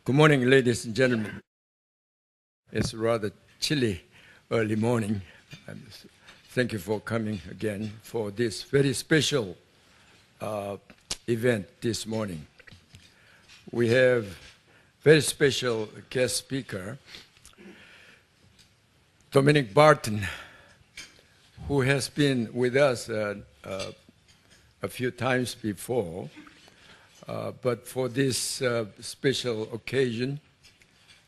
Good morning, ladies and gentlemen. It's rather chilly early morning. And thank you for coming again for this very special event this morning. We have very special guest speaker, Dominic Barton, who has been with us a few times before. But for this special occasion,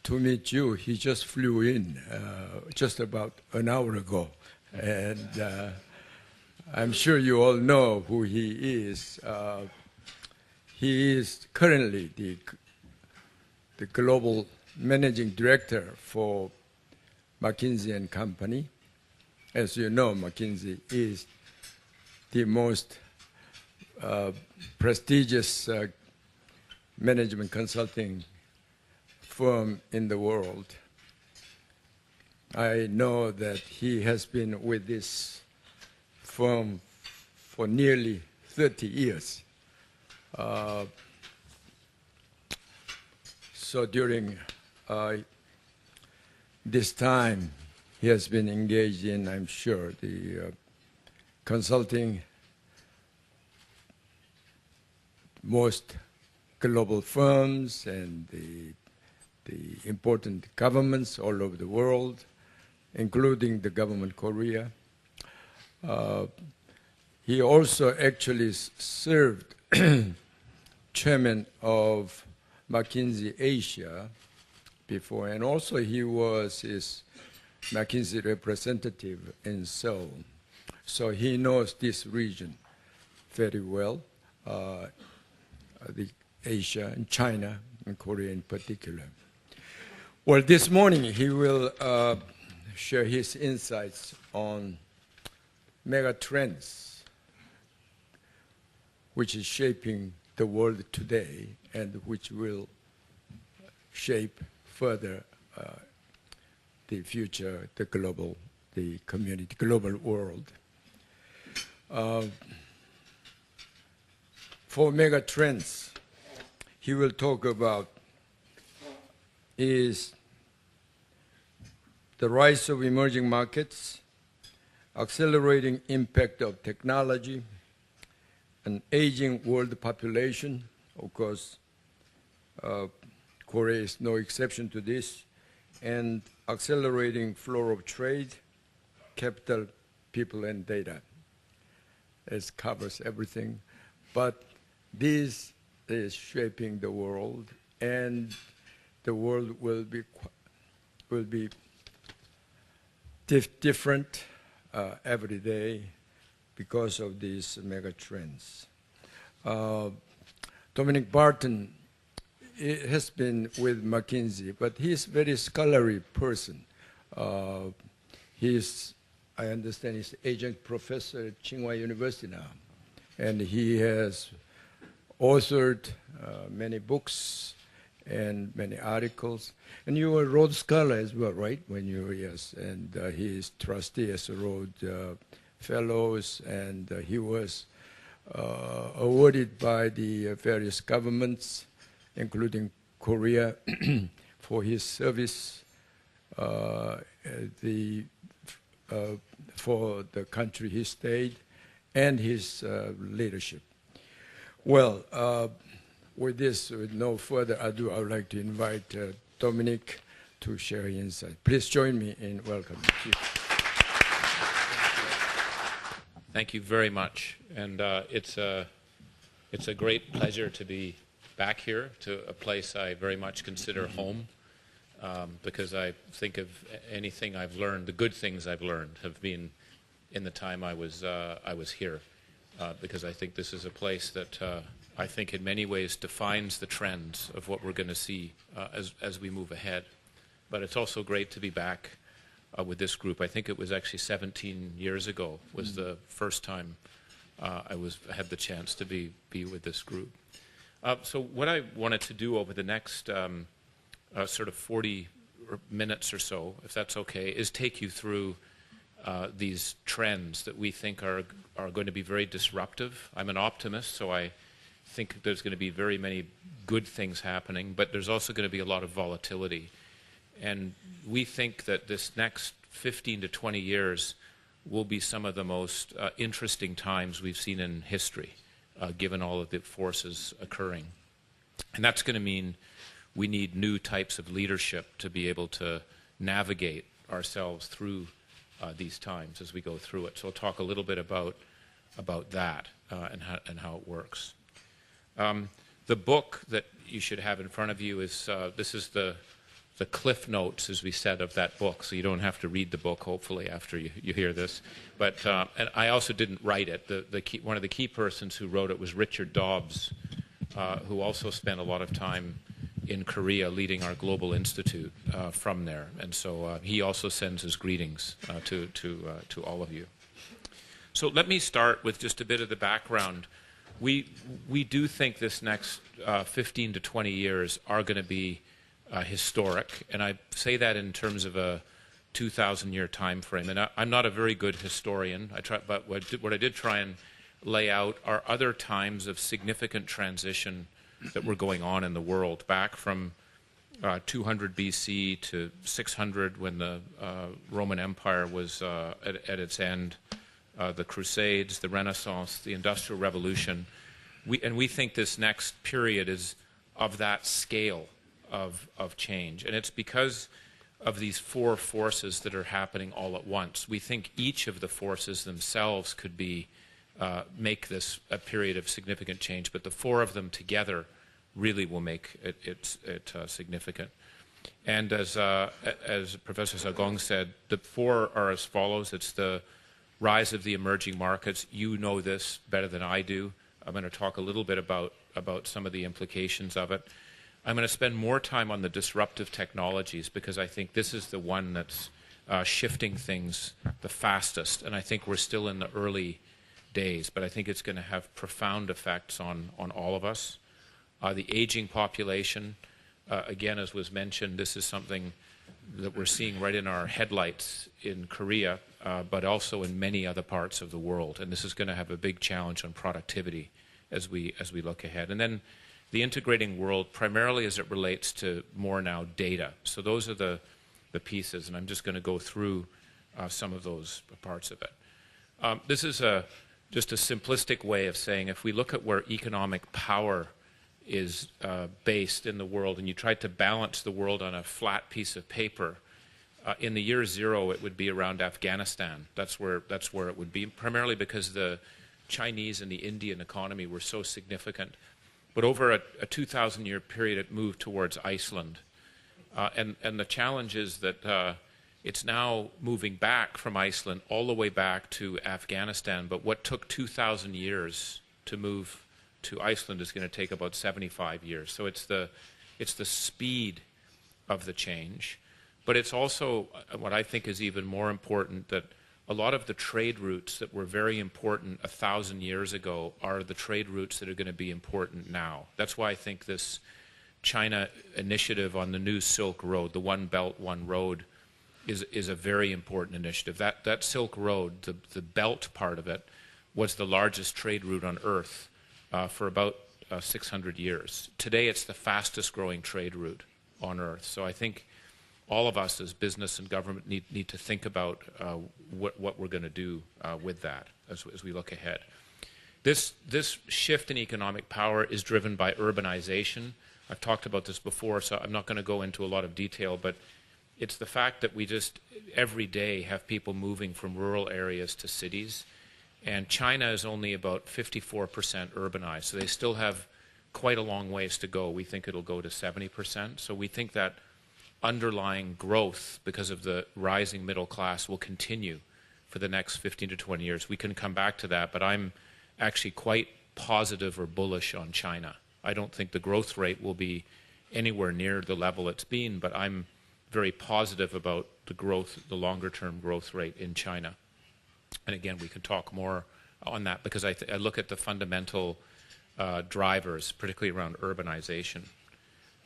to meet you, he just flew in just about an hour ago. And I'm sure you all know who he is. He is currently the global managing director for McKinsey & Company. As you know, McKinsey is the most prestigious management consulting firm in the world. I know that he has been with this firm for nearly 30 years. So during this time, he has been engaged in, I'm sure, the consulting most global firms and the important governments all over the world, including the government Korea. He also actually served chairman of McKinsey Asia before, and also he was his McKinsey representative in Seoul. So he knows this region very well. The Asia and China and Korea in particular. Well, this morning he will share his insights on mega trends, which is shaping the world today and which will shape further the future, the community, global world. For mega trends, he will talk about is the rise of emerging markets, accelerating impact of technology, an aging world population. Of course, Korea is no exception to this, and accelerating flow of trade, capital, people, and data. It covers everything, but this is shaping the world, and the world will be different every day because of these mega trends. Dominic Barton has been with McKinsey, but he's a very scholarly person. I understand he's adjunct professor at Tsinghua University now, and he has authored many books and many articles. And you were a Rhodes Scholar as well, right? When you were, yes. And he is trustee as a Rhodes Fellows, and he was awarded by the various governments, including Korea, for his service for the country he stayed and his leadership. Well, with no further ado, I would like to invite Dominic to share his insight. Please join me in welcoming you. Thank you very much, and it's a great pleasure to be back here to a place I very much consider home, because I think of anything I've learned, the good things I've learned have been in the time I was here. Because I think this is a place that I think in many ways defines the trends of what we're going to see as we move ahead. But it's also great to be back with this group. I think it was actually 17 years ago was the first time I had the chance to be with this group. So what I wanted to do over the next sort of 40 minutes or so, if that's okay, is take you through these trends that we think are going to be very disruptive. I'm an optimist, so I think there's going to be very many good things happening, but there's also going to be a lot of volatility. And we think that this next 15 to 20 years will be some of the most interesting times we've seen in history, given all of the forces occurring. And that's going to mean we need new types of leadership to be able to navigate ourselves through these times as we go through it. So I'll talk a little bit about that and how it works. The book that you should have in front of you is this is the cliff notes, as we said, of that book. So you don't have to read the book, hopefully, after you hear this. But and I also didn't write it. One of the key persons who wrote it was Richard Dobbs, who also spent a lot of time in Korea leading our Global Institute from there. And so he also sends his greetings to all of you. So let me start with just a bit of the background. We do think this next 15 to 20 years are going to be historic, and I say that in terms of a 2,000-year time frame. And I'm not a very good historian, but what I did try and lay out are other times of significant transition that were going on in the world, back from 200 BC to 600 when the Roman Empire was at its end, the Crusades, the Renaissance, the Industrial Revolution. We think this next period is of that scale of change. And it's because of these four forces that are happening all at once. We think each of the forces themselves could be make this a period of significant change, but the four of them together really will make it significant. And as Professor Zhagong said, the four are as follows. It's the rise of the emerging markets. You know this better than I do. I'm going to talk a little bit about some of the implications of it. I'm going to spend more time on the disruptive technologies because I think this is the one that's shifting things the fastest. And I think we're still in the early days, but I think it's going to have profound effects on all of us. The aging population, again, as was mentioned, this is something that we're seeing right in our headlights in Korea, but also in many other parts of the world. And this is going to have a big challenge on productivity as we look ahead. And then the integrating world, primarily as it relates to more now data. So those are the pieces, and I'm just going to go through some of those parts of it. This is just a simplistic way of saying if we look at where economic power is based in the world, and you try to balance the world on a flat piece of paper, in the year zero it would be around Afghanistan. That's where it would be, primarily because the Chinese and the Indian economy were so significant. But over a 2,000-year period, it moved towards Iceland. And the challenge is that it's now moving back from Iceland all the way back to Afghanistan. But what took 2,000 years to move to Iceland is going to take about 75 years. So it's the speed of the change. But it's also, what I think is even more important, that a lot of the trade routes that were very important 1,000 years ago are the trade routes that are going to be important now. That's why I think this China initiative on the new Silk Road, the One Belt, One Road, is a very important initiative. That Silk Road, the belt part of it, was the largest trade route on Earth for about 600 years. Today, it's the fastest growing trade route on Earth. So I think all of us as business and government need to think about what we're going to do with that as we look ahead. This shift in economic power is driven by urbanization. I've talked about this before, so I'm not going to go into a lot of detail, but it's the fact that we just every day have people moving from rural areas to cities. And China is only about 54% urbanized, so they still have quite a long ways to go. We think it'll go to 70%. So we think that underlying growth, because of the rising middle class, will continue for the next 15 to 20 years. We can come back to that, but I'm actually quite positive or bullish on China. I don't think the growth rate will be anywhere near the level it's been, but I'm very positive about the growth, the longer-term growth rate in China. And again, we can talk more on that because I look at the fundamental drivers, particularly around urbanization.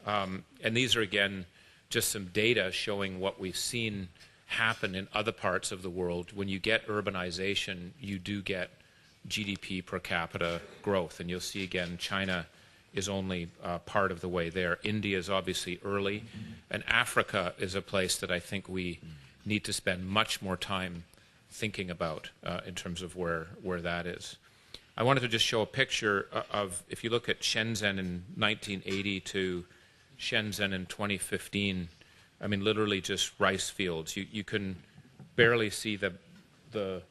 And these are, again, just some data showing what we've seen happen in other parts of the world. When you get urbanization, you do get GDP per capita growth. And you'll see, again, China is only part of the way there. India is obviously early, and Africa is a place that I think we need to spend much more time thinking about in terms of where that is. I wanted to just show a picture of, if you look at Shenzhen in 1980 to Shenzhen in 2015, I mean, literally just rice fields. You can barely see the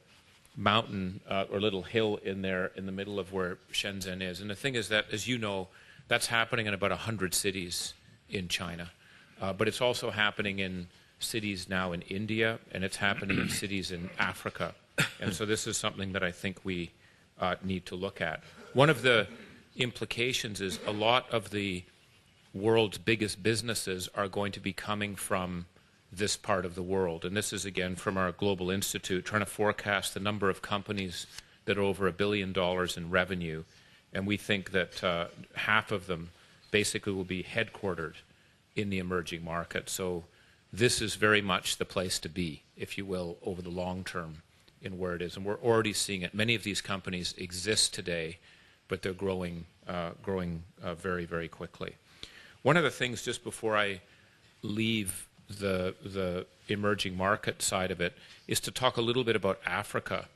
mountain or little hill in there in the middle of where Shenzhen is. And the thing is that, as you know, that's happening in about 100 cities in China. But it's also happening in cities now in India, and it's happening in cities in Africa. And so this is something that I think we need to look at. One of the implications is a lot of the world's biggest businesses are going to be coming from this part of the world. And this is, again, from our Global Institute, trying to forecast the number of companies that are over $1 billion in revenue. And we think that half of them basically will be headquartered in the emerging market. So this is very much the place to be, if you will, over the long term in where it is. And we're already seeing it. Many of these companies exist today, but they're growing very, very quickly. One of the things, just before I leave the emerging market side of it, is to talk a little bit about Africa.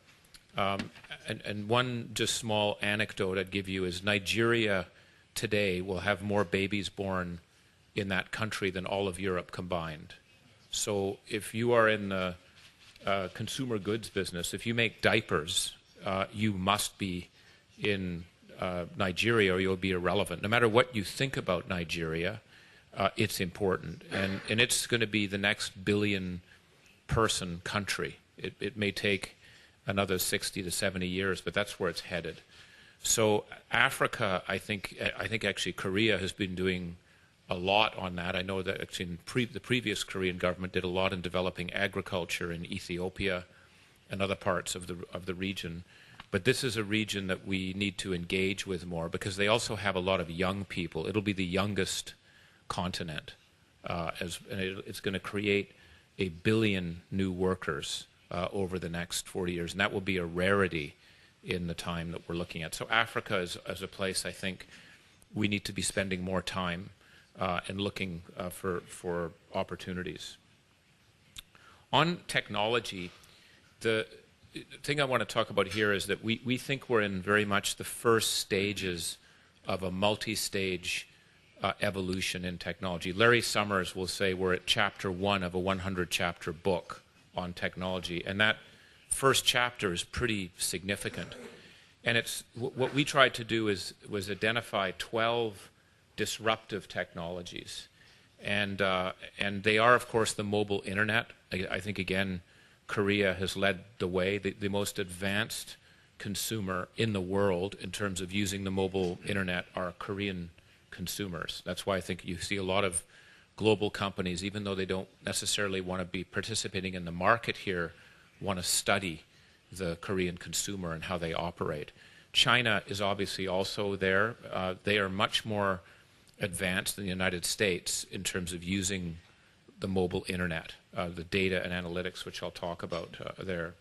And one just small anecdote I'd give you is Nigeria today will have more babies born in that country than all of Europe combined. So if you are in the consumer goods business, if you make diapers, you must be in Nigeria or you'll be irrelevant. No matter what you think about Nigeria, it's important. And it's going to be the next billion-person country. It may take another 60 to 70 years, but that's where it's headed. So Africa, I think actually Korea has been doing a lot on that. I know that actually the previous Korean government did a lot in developing agriculture in Ethiopia and other parts of the region. But this is a region that we need to engage with more because they also have a lot of young people. It'll be the youngest continent, and it's going to create 1 billion new workers over the next 40 years, and that will be a rarity in the time that we're looking at. So Africa is a place I think we need to be spending more time and looking for opportunities. On technology, the thing I want to talk about here is that we think we're in very much the first stages of a multi-stage evolution in technology. Larry Summers will say we're at chapter 1 of a 100-chapter book on technology, and that first chapter is pretty significant. And it's what we tried to do was identify 12 disruptive technologies, and they are, of course, the mobile internet. I think again, Korea has led the way. The most advanced consumer in the world in terms of using the mobile internet are Korean consumers. That's why I think you see a lot of global companies, even though they don't necessarily want to be participating in the market here, want to study the Korean consumer and how they operate. China is obviously also there. They are much more advanced than the United States in terms of using the mobile internet, the data and analytics, which I'll talk about there.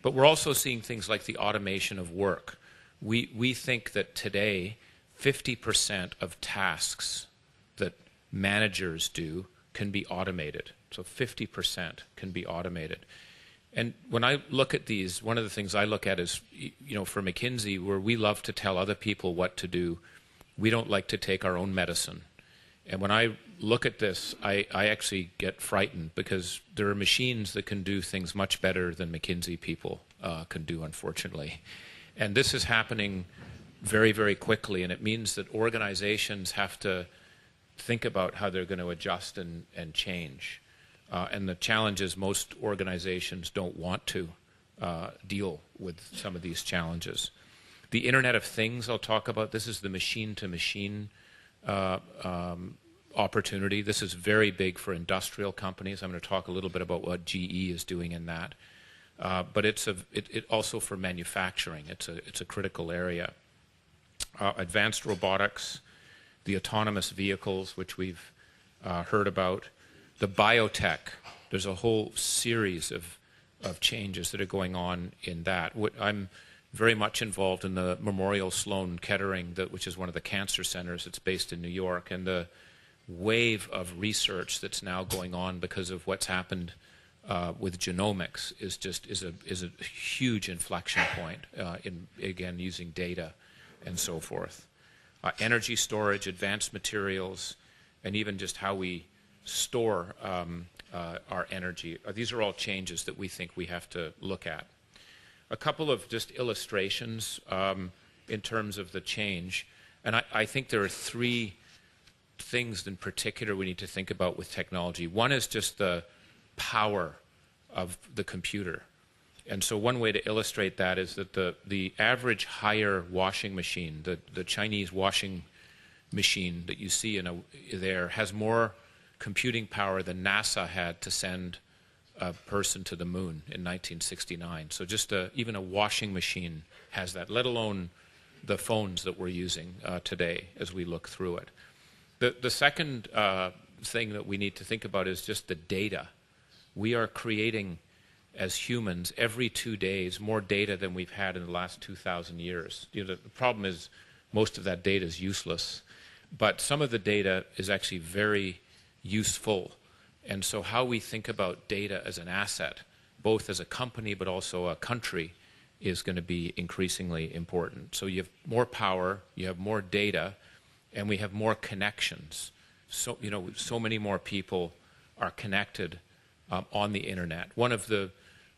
But we're also seeing things like the automation of work. We think that today 50% of tasks that managers do can be automated. So 50% can be automated. And when I look at these, one of the things I look at is, for McKinsey, where we love to tell other people what to do, we don't like to take our own medicine. And when I look at this, I actually get frightened because there are machines that can do things much better than McKinsey people can do, unfortunately. And this is happening very, very quickly, and it means that organizations have to think about how they're going to adjust and change. And the challenge is most organizations don't want to deal with some of these challenges. The Internet of Things I'll talk about. This is the machine-to-machine opportunity. This is very big for industrial companies. I'm going to talk a little bit about what GE is doing in that. But it also for manufacturing. It's a critical area. Advanced robotics, the autonomous vehicles, which we've heard about, the biotech. There's a whole series of changes that are going on in that. I'm very much involved in the Memorial Sloan Kettering, which is one of the cancer centers. It's based in New York, and the wave of research that's now going on because of what's happened with genomics is a huge inflection point in, again, using data and so forth. Energy storage, advanced materials, and even just how we store our energy. These are all changes that we think we have to look at. A couple of just illustrations in terms of the change. And I think there are three things in particular we need to think about with technology. One is just the power of the computer. And so one way to illustrate that is that the average higher washing machine, the Chinese washing machine that you see there, has more computing power than NASA had to send a person to the moon in 1969. So just even a washing machine has that, let alone the phones that we're using today as we look through it. The second thing that we need to think about is just the data. We are creating, as humans, every 2 days more data than we've had in the last 2,000 years. The problem is most of that data is useless, but some of the data is actually very useful. And so how we think about data as an asset, both as a company but also a country, is going to be increasingly important. So you have more power, you have more data, and we have more connections. So, so many more people are connected on the internet. One of the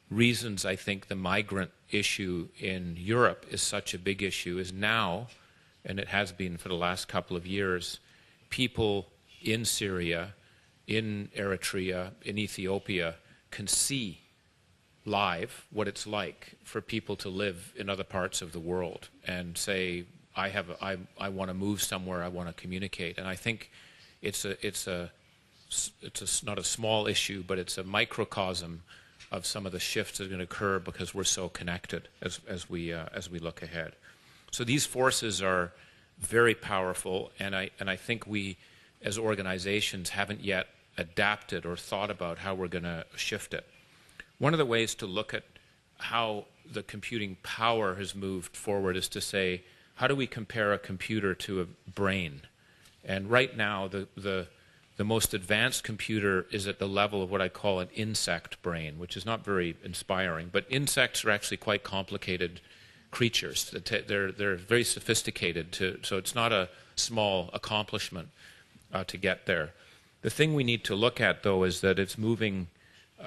reasons I think the migrant issue in Europe is such a big issue is now, and it has been for the last couple of years, people in Syria, in Eritrea, in Ethiopia, can see live what it's like for people to live in other parts of the world and say, I want to move somewhere, I want to communicate. And I think it's not a small issue, but it's a microcosm of some of the shifts that are going to occur because we're so connected as we look ahead. So these forces are very powerful, and I think we, as organizations, haven't yet adapted or thought about how we're going to shift it. One of the ways to look at how the computing power has moved forward is to say, how do we compare a computer to a brain? And right now, the most advanced computer is at the level of what I call an insect brain, which is not very inspiring. But insects are actually quite complicated creatures. They're very sophisticated, so it's not a small accomplishment to get there. The thing we need to look at, though, is that it's moving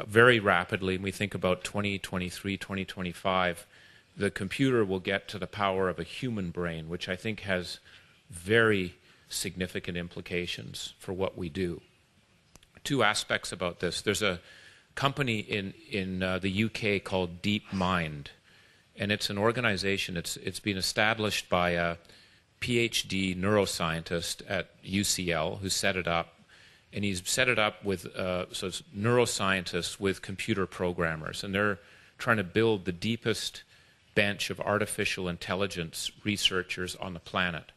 very rapidly. And we think about 2023, 2025, the computer will get to the power of a human brain, which I think has very significant implications for what we do. Two aspects about this. There's a company in the UK called DeepMind, and it's an organization. It's been established by a PhD neuroscientist at UCL who set it up, and he's set it up with so it's neuroscientists with computer programmers, and they're trying to build the deepest bench of artificial intelligence researchers on the planet.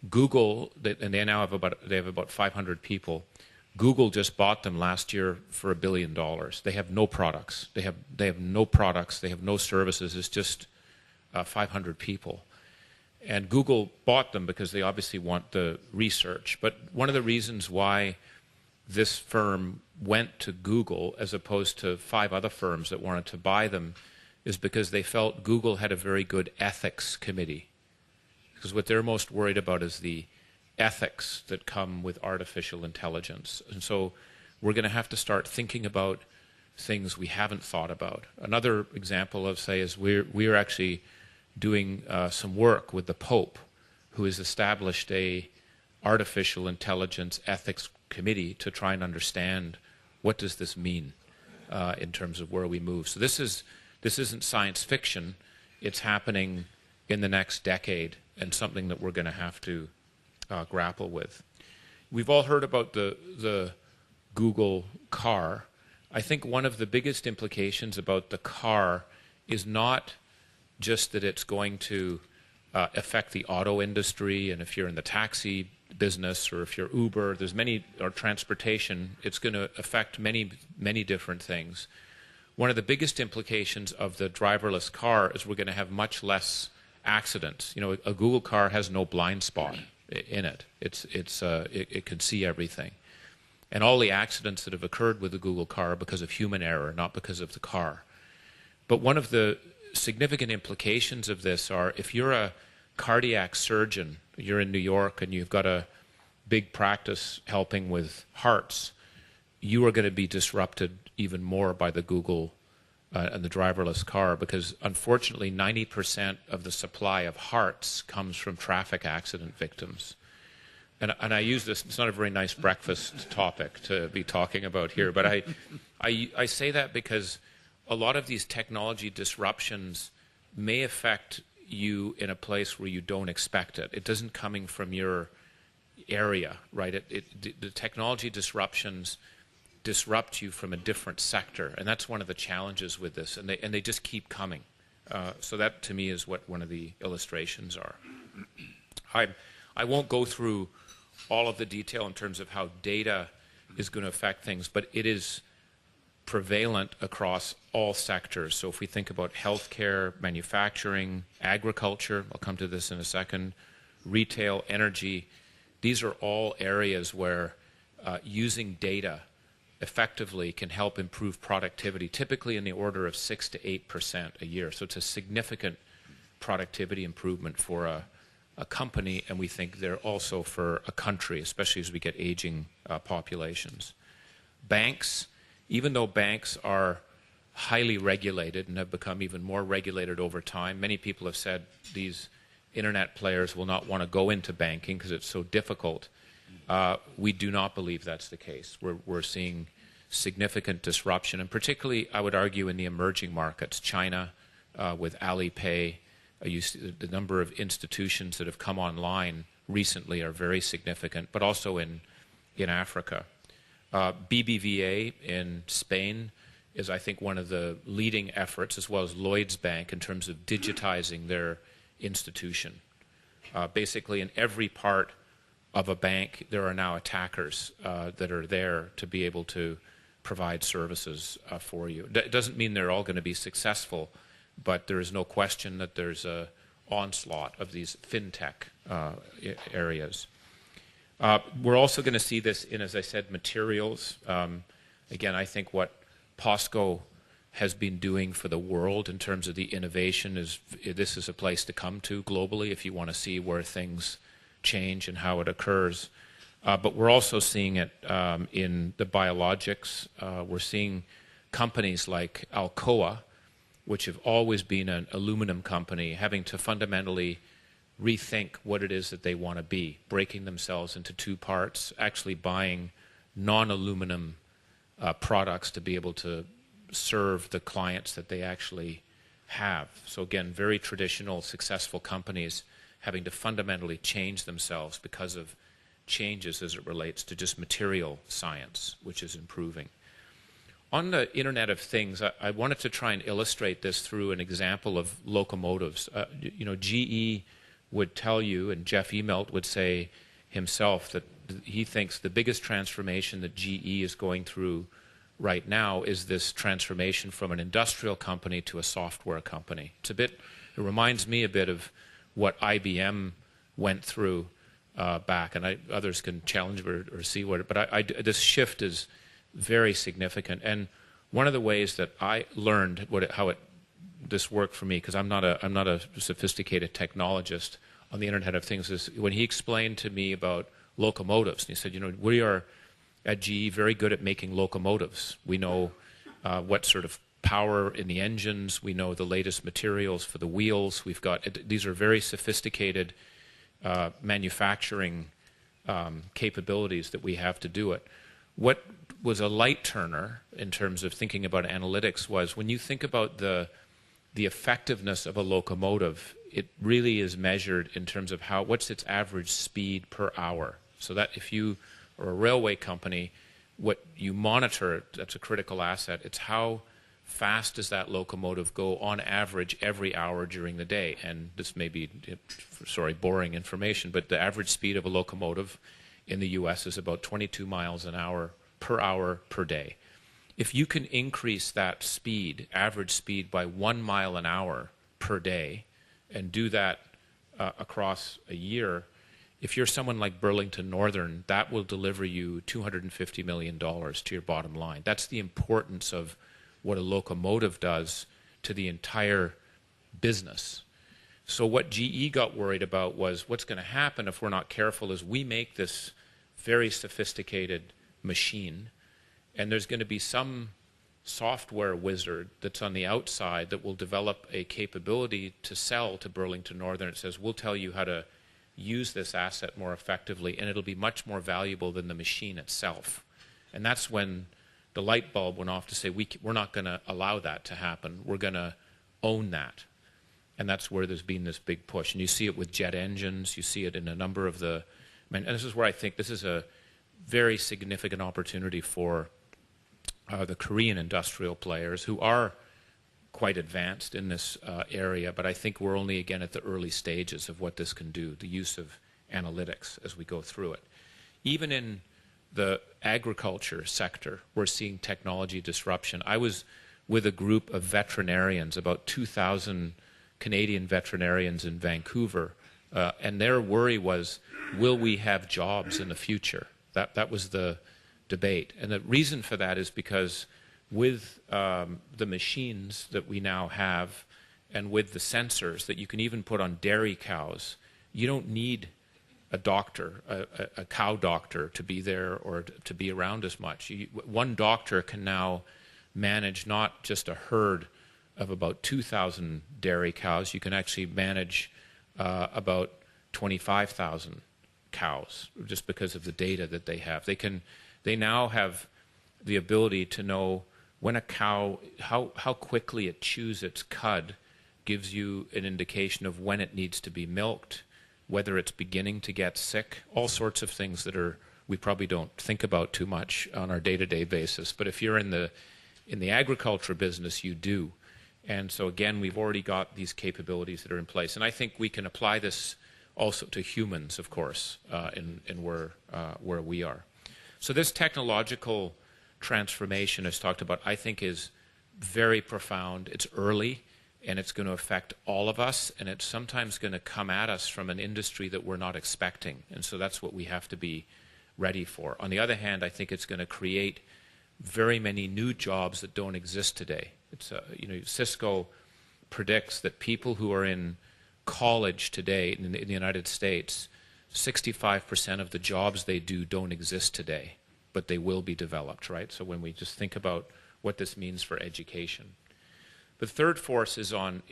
Google, and they now have about 500 people. Google just bought them last year for $1 billion. They have no products. They have no products. They have no services. It's just 500 people. And Google bought them because they obviously want the research. But one of the reasons why this firm went to Google as opposed to 5 other firms that wanted to buy them is because they felt Google had a very good ethics committee. Because what they're most worried about is the ethics that come with artificial intelligence. And so we're going to have to start thinking about things we haven't thought about. Another example of, say, is we're actually doing some work with the Pope, who has established a artificial intelligence ethics committee to try and understand what does this mean in terms of where we move. So this isn't science fiction. It's happening in the next decade, and something that we're going to have to grapple with. We've all heard about the Google car. I think one of the biggest implications about the car is not just that it's going to affect the auto industry, and if you're in the taxi business or if you're Uber, or transportation, it's going to affect many, many different things. one of the biggest implications of the driverless car is we're going to have much less accidents. You know, a Google car has no blind spot in it. It can see everything. And all the accidents that have occurred with the Google car are because of human error, not because of the car. But one of the significant implications of this are, if you're a cardiac surgeon, you're in New York and you've got a big practice helping with hearts, you are going to be disrupted even more by the Google and the driverless car, because unfortunately 90% of the supply of hearts comes from traffic accident victims. And I use this, it's not a very nice breakfast topic to be talking about here, but I say that because a lot of these technology disruptions may affect you in a place where you don't expect it. It doesn't coming from your area, right? The technology disruptions disrupt you from a different sector, and that's one of the challenges with this, and they just keep coming. So that, to me, is what one of the illustrations are. I won't go through all of the detail in terms of how data is going to affect things, but it is prevalent across all sectors. So if we think about healthcare, manufacturing, agriculture, I'll come to this in a second, retail, energy, these are all areas where using data effectively can help improve productivity, typically in the order of 6 to 8% a year. So it's a significant productivity improvement for a company, and we think they're also for a country, especially as we get aging populations. Banks, even though banks are highly regulated and have become even more regulated over time, many people have said these internet players will not want to go into banking because it's so difficult. We do not believe that's the case. We're seeing significant disruption, and particularly, I would argue, in the emerging markets. China, with Alipay, the number of institutions that have come online recently are very significant, but also in Africa. BBVA in Spain is, I think, one of the leading efforts, as well as Lloyds Bank, in terms of digitizing their institution. Basically, in every part of a bank, there are now attackers that are there to be able to provide services for you. It doesn't mean they're all going to be successful, but there is no question that there's an onslaught of these fintech areas. We're also going to see this in, as I said, materials. Again, I think what POSCO has been doing for the world in terms of the innovation is, this is a place to come to globally if you want to see where things change and how it occurs. But we're also seeing it in the biologics. We're seeing companies like Alcoa, which have always been an aluminum company, having to fundamentally rethink what it is that they want to be, breaking themselves into two parts, actually buying non-aluminum products to be able to serve the clients that they actually have. So again, very traditional, successful companies having to fundamentally change themselves because of changes as it relates to just material science, which is improving. On the Internet of Things, I wanted to try and illustrate this through an example of locomotives. GE would tell you, and Jeff Immelt would say himself, that he thinks the biggest transformation that GE is going through right now is this transformation from an industrial company to a software company. It reminds me a bit of what IBM went through back, and others can challenge or see what. But this shift is very significant, and one of the ways that I learned this worked for me, because I'm not a sophisticated technologist on the Internet of Things, is when he explained to me about locomotives. And he said, we are at GE very good at making locomotives. We know what sort of power in the engines. We know the latest materials for the wheels. These are very sophisticated manufacturing capabilities that we have to do it. What was a light turner in terms of thinking about analytics was, when you think about the effectiveness of a locomotive, it really is measured in terms of what's its average speed per hour. So that if you are a railway company, what you monitor, that's a critical asset, it's how fast does that locomotive go on average every hour during the day. And this may be, boring information, but the average speed of a locomotive in the U.S. is about 22 miles an hour per day. if you can increase that speed, average speed, by 1 mile an hour per day, and do that across a year, if you're someone like Burlington Northern, that will deliver you $250 million to your bottom line. That's the importance of what a locomotive does to the entire business. So what GE got worried about was what's going to happen if we're not careful is we make this very sophisticated machine, and there's going to be some software wizard that's on the outside that will develop a capability to sell to Burlington Northern. It says, we'll tell you how to use this asset more effectively, and it'll be much more valuable than the machine itself. And that's when the light bulb went off to say, we're not going to allow that to happen. We're going to own that. And that's where there's been this big push. And you see it with jet engines. You see it in a number of the... and this is where I think this is a very significant opportunity for the Korean industrial players who are quite advanced in this area, but I think we're only, again, at the early stages of what this can do, the use of analytics as we go through it. Even in the agriculture sector, we're seeing technology disruption. I was with a group of veterinarians, about 2,000 Canadian veterinarians in Vancouver, and their worry was, will we have jobs in the future? That was the debate. And the reason for that is because with the machines that we now have and with the sensors that you can even put on dairy cows, you don't need a doctor, a cow doctor, to be there or to be around as much. One doctor can now manage not just a herd of about 2,000 dairy cows. You can actually manage about 25,000 cows just because of the data that they have. They now have the ability to know when a cow, how quickly it chews its cud gives you an indication of when it needs to be milked, whether it's beginning to get sick, all sorts of things that we probably don't think about too much on our day-to-day basis. But if you're in the agriculture business, you do. And so again, we've already got these capabilities that are in place. And I think we can apply this also to humans, of course, in where we are. So this technological transformation, as talked about, I think is very profound. It's early, and it's going to affect all of us, and it's sometimes going to come at us from an industry that we're not expecting. And so that's what we have to be ready for. On the other hand, I think it's going to create very many new jobs that don't exist today. It's Cisco predicts that people who are in college today in the United States, 65% of the jobs they do don't exist today, but they will be developed, right? So when we just think about what this means for education. The third force is on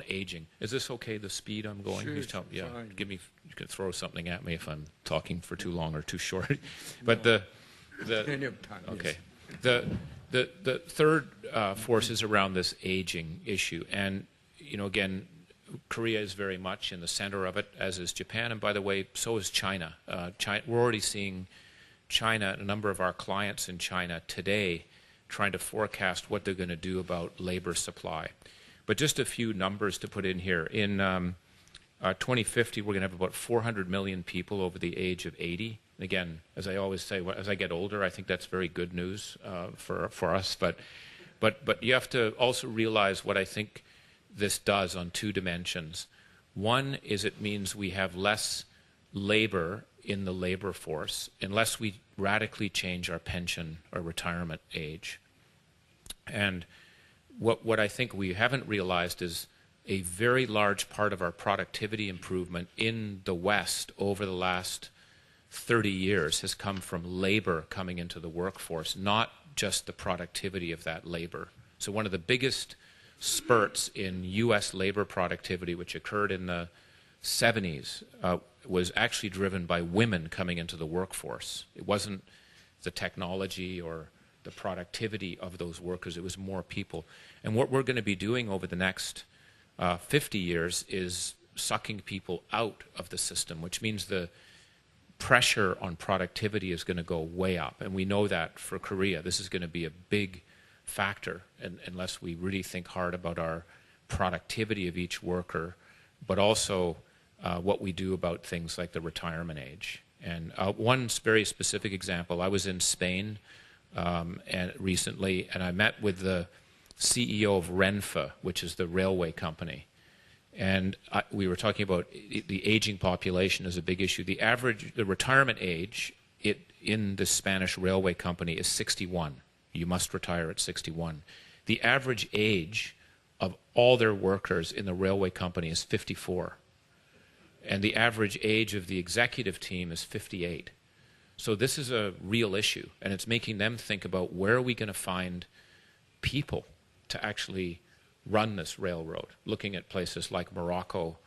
aging. Is this okay, the speed I'm going? Sure, Yeah, fine. you can throw something at me if I'm talking for too long or too short. But the Plenty of time. okay. Yes. The third force is around this aging issue. And, again, Korea is very much in the center of it, as is Japan. And by the way, so is China. We're already seeing China, a number of our clients in China today, trying to forecast what they're going to do about labor supply. But just a few numbers to put in here. In 2050, we're going to have about 400 million people over the age of 80. And again, as I always say, as I get older, I think that's very good news for us. But you have to also realize what I think this does on two dimensions. One is it means we have less labor in the labor force unless we radically change our pension or retirement age. And what I think we haven't realized is a very large part of our productivity improvement in the West over the last 30 years has come from labor coming into the workforce, not just the productivity of that labor. So one of the biggest spurts in U.S. labor productivity, which occurred in the 70s, was actually driven by women coming into the workforce. It wasn't the technology or the productivity of those workers, it was more people. And what we're going to be doing over the next 50 years is sucking people out of the system, which means the pressure on productivity is going to go way up. And we know that for Korea, this is going to be a big factor unless we really think hard about our productivity of each worker, but also what we do about things like the retirement age. And one very specific example, I was in Spain and recently, and I met with the CEO of Renfe, which is the railway company. And we were talking about the aging population is a big issue. The retirement age in the Spanish railway company is 61. You must retire at 61. The average age of all their workers in the railway company is 54. And the average age of the executive team is 58. So this is a real issue, and it's making them think about where are we going to find people to actually run this railroad, looking at places like Morocco,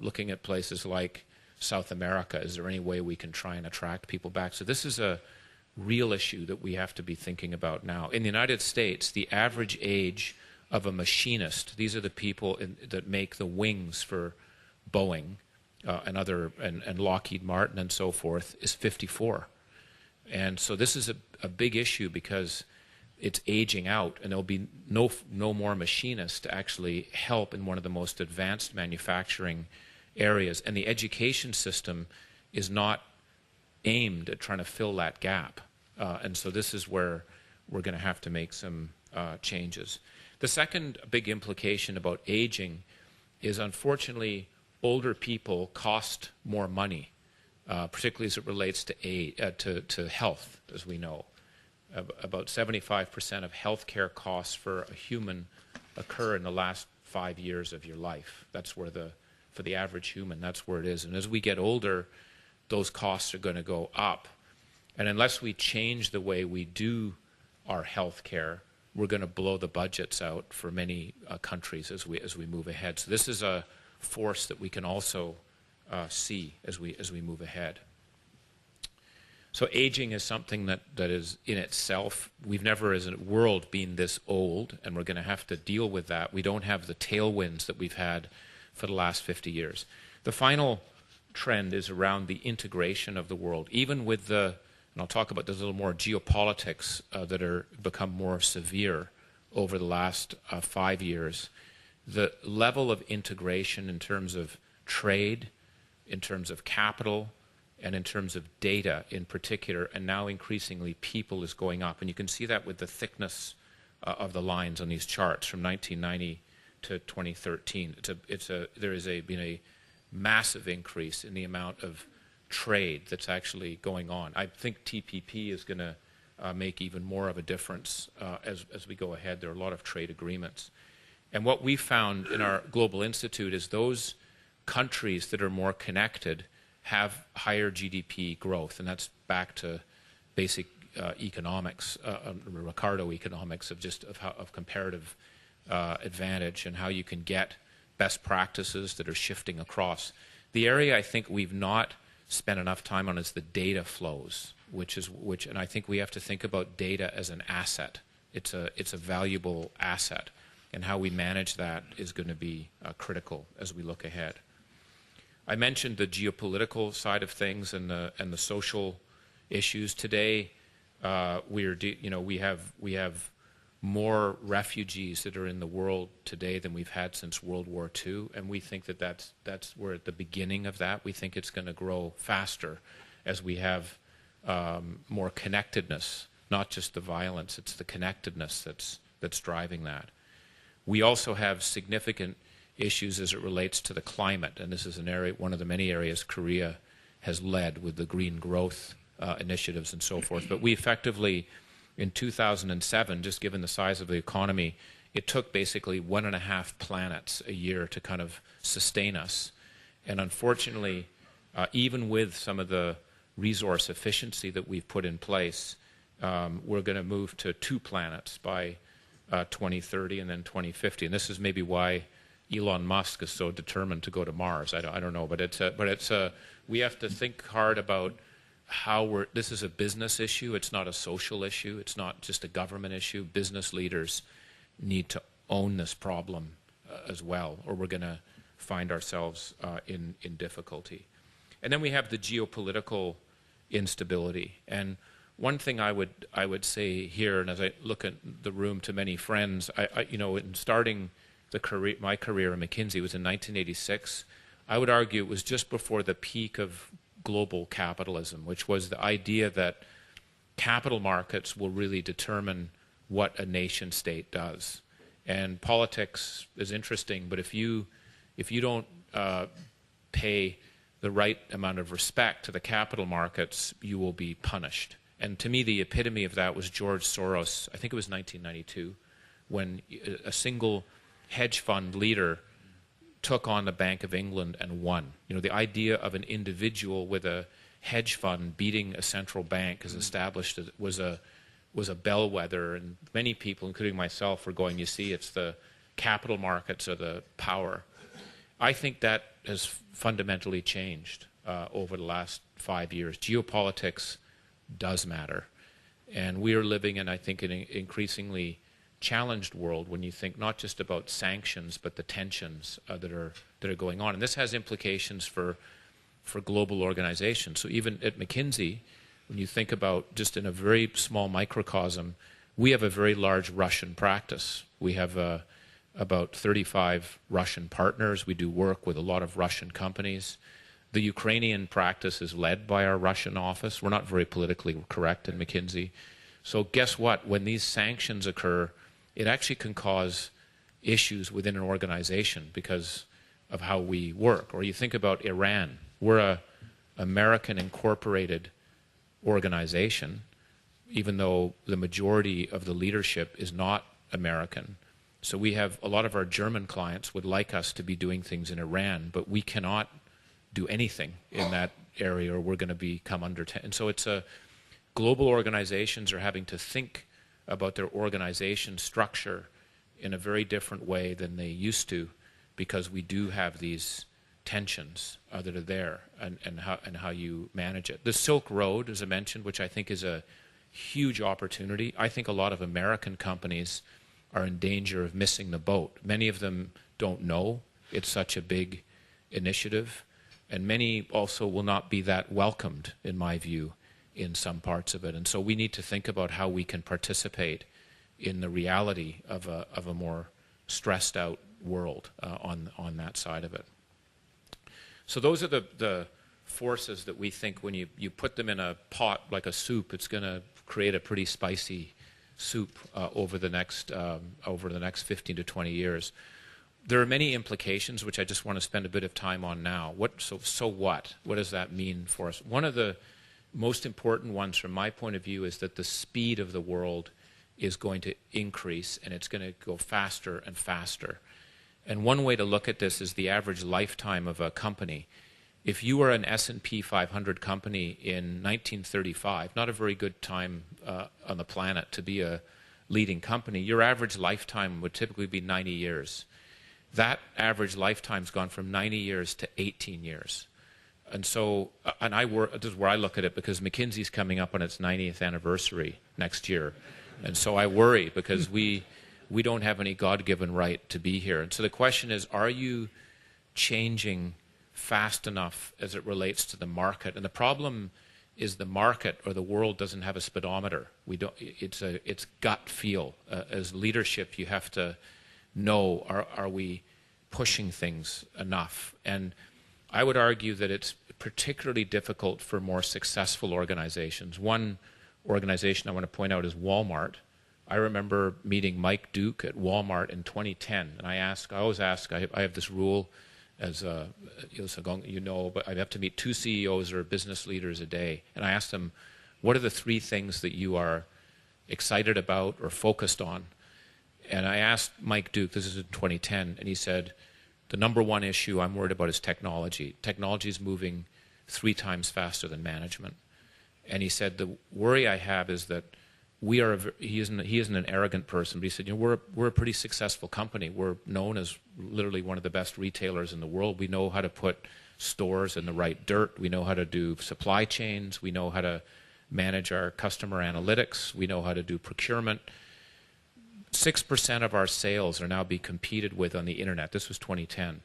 looking at places like South America. Is there any way we can try and attract people back? So this is a real issue that we have to be thinking about now. In the United States, the average age of a machinist, these are the people that make the wings for Boeing and Lockheed Martin and so forth, is 54. And so this is a big issue because it's aging out, and there'll be no more machinists to actually help in one of the most advanced manufacturing areas. And the education system is not aimed at trying to fill that gap. And so this is where we're going to have to make some changes. The second big implication about aging is, unfortunately, older people cost more money, particularly as it relates to health, as we know. About 75% of healthcare costs for a human occur in the last 5 years of your life. That's where for the average human, that's where it is. And as we get older, those costs are going to go up. And unless we change the way we do our healthcare, we're going to blow the budgets out for many countries as we move ahead. So this is a force that we can also see as we move ahead. So aging is something that is in itself, we've never as a world been this old, and we're going to have to deal with that. We don't have the tailwinds that we've had for the last 50 years. The final trend is around the integration of the world, even with and I'll talk about this a little more, geopolitics that are become more severe over the last 5 years. The level of integration in terms of trade, in terms of capital, and in terms of data in particular, and now increasingly people, is going up. And you can see that with the thickness of the lines on these charts from 1990 to 2013. There has been a massive increase in the amount of trade that's actually going on. I think TPP is going to make even more of a difference as we go ahead. There are a lot of trade agreements. And what we found in our Global Institute is those countries that are more connected have higher GDP growth, and that's back to basic economics, Ricardo economics of comparative advantage and how you can get best practices that are shifting across. The area I think we've not spent enough time on is the data flows, and I think we have to think about data as an asset. It's a valuable asset, and how we manage that is going to be critical as we look ahead. I mentioned the geopolitical side of things and the social issues. Today, we have more refugees that are in the world today than we've had since World War II, and we think that's we're at the beginning of that. We think it's going to grow faster as we have more connectedness, not just the violence. It's the connectedness that's driving that. We also have significant issues as it relates to the climate, and this is one of the many areas Korea has led with the green growth initiatives and so forth. But we effectively, in 2007, just given the size of the economy, it took basically 1.5 planets a year to kind of sustain us. And unfortunately, even with some of the resource efficiency that we've put in place, we're going to move to 2 planets by 2030 and then 2050. And this is maybe why Elon Musk is so determined to go to Mars. I don't know, but we have to think hard about how this is a business issue. It's not a social issue. It's not just a government issue. Business leaders need to own this problem as well, or we're going to find ourselves in difficulty. And then we have the geopolitical instability. And one thing I would say here, and as I look at the room to many friends, in starting my career in McKinsey was in 1986. I would argue it was just before the peak of global capitalism, which was the idea that capital markets will really determine what a nation state does. And politics is interesting, but if you don't pay the right amount of respect to the capital markets, you will be punished. And to me, the epitome of that was George Soros, I think it was 1992, when a single hedge fund leader took on the Bank of England and won. You know, the idea of an individual with a hedge fund beating a central bank as established was a bellwether, and many people, including myself, were going, you see, it's the capital markets or the power. I think that has fundamentally changed over the last 5 years. Geopolitics does matter. And we are living in, I think, an increasingly challenged world when you think not just about sanctions, but the tensions that are going on. And this has implications for global organizations. So even at McKinsey, when you think about just in a very small microcosm, we have a very large Russian practice. We have about 35 Russian partners. We do work with a lot of Russian companies. The Ukrainian practice is led by our Russian office. We're not very politically correct in McKinsey. So guess what? When these sanctions occur, it actually can cause issues within an organization because of how we work. Or you think about Iran. We're an American incorporated organization, even though the majority of the leadership is not American. So we have a lot of our German clients would like us to be doing things in Iran, but we cannot do anything in that area or we're going to become under. And so it's global organizations are having to think about their organization structure in a very different way than they used to, because we do have these tensions that are there, and how you manage it. The Silk Road, as I mentioned, which I think is a huge opportunity. I think a lot of American companies are in danger of missing the boat. Many of them don't know it's such a big initiative, and many also will not be that welcomed, in my view, in some parts of it. And so we need to think about how we can participate in the reality of a more stressed out world on that side of it. So those are the forces that we think when you put them in a pot like a soup, it's going to create a pretty spicy soup over the next 15 to 20 years. There are many implications which I just want to spend a bit of time on now. So what? What does that mean for us? One of the most important ones from my point of view is that the speed of the world is going to increase, and it's going to go faster and faster. And one way to look at this is the average lifetime of a company. If you were an S&P 500 company in 1935, not a very good time on the planet to be a leading company, your average lifetime would typically be 90 years. That average lifetime's gone from 90 years to 18 years. And so, this is where I look at it, because McKinsey's coming up on its 90th anniversary next year. And so I worry because we don't have any God-given right to be here. And so the question is, are you changing fast enough as it relates to the market? And the problem is the market or the world doesn't have a speedometer. It's gut feel. As leadership, you have to know, are we pushing things enough? And I would argue that it's particularly difficult for more successful organizations. One organization I want to point out is Walmart. I remember meeting Mike Duke at Walmart in 2010, and I always ask, I have this rule as you know, but I have to meet 2 CEOs or business leaders a day, and I asked them, what are the 3 things that you are excited about or focused on? And I asked Mike Duke, this is in 2010, and he said, the number one issue I'm worried about is technology. Technology is moving 3 times faster than management. And he said, the worry I have is that he isn't an arrogant person, but he said, we're a pretty successful company. We're known as literally one of the best retailers in the world. We know how to put stores in the right dirt. We know how to do supply chains. We know how to manage our customer analytics. We know how to do procurement. 6% of our sales are now being competed with on the internet. This was 2010.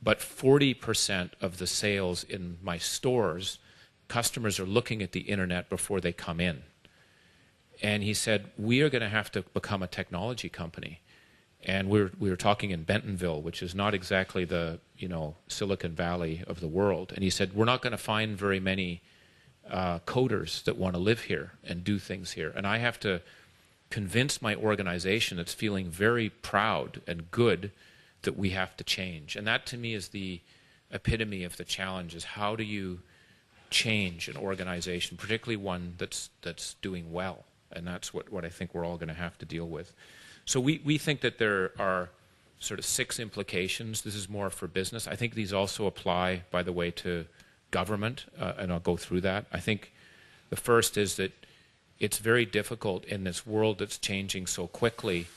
But 40% of the sales in my stores, customers are looking at the internet before they come in. And he said, we are going to have to become a technology company. And we were talking in Bentonville, which is not exactly the Silicon Valley of the world. And he said, we're not going to find very many coders that want to live here and do things here. And I have to convince my organization that's feeling very proud and good that we have to change. And that to me is the epitome of the challenge, is how do you change an organization, particularly one that's doing well. And that's what I think we're all going to have to deal with. So we think that there are sort of 6 implications. This is more for business. I think these also apply, by the way, to government, and I'll go through that. I think the first is that it's very difficult in this world that's changing so quickly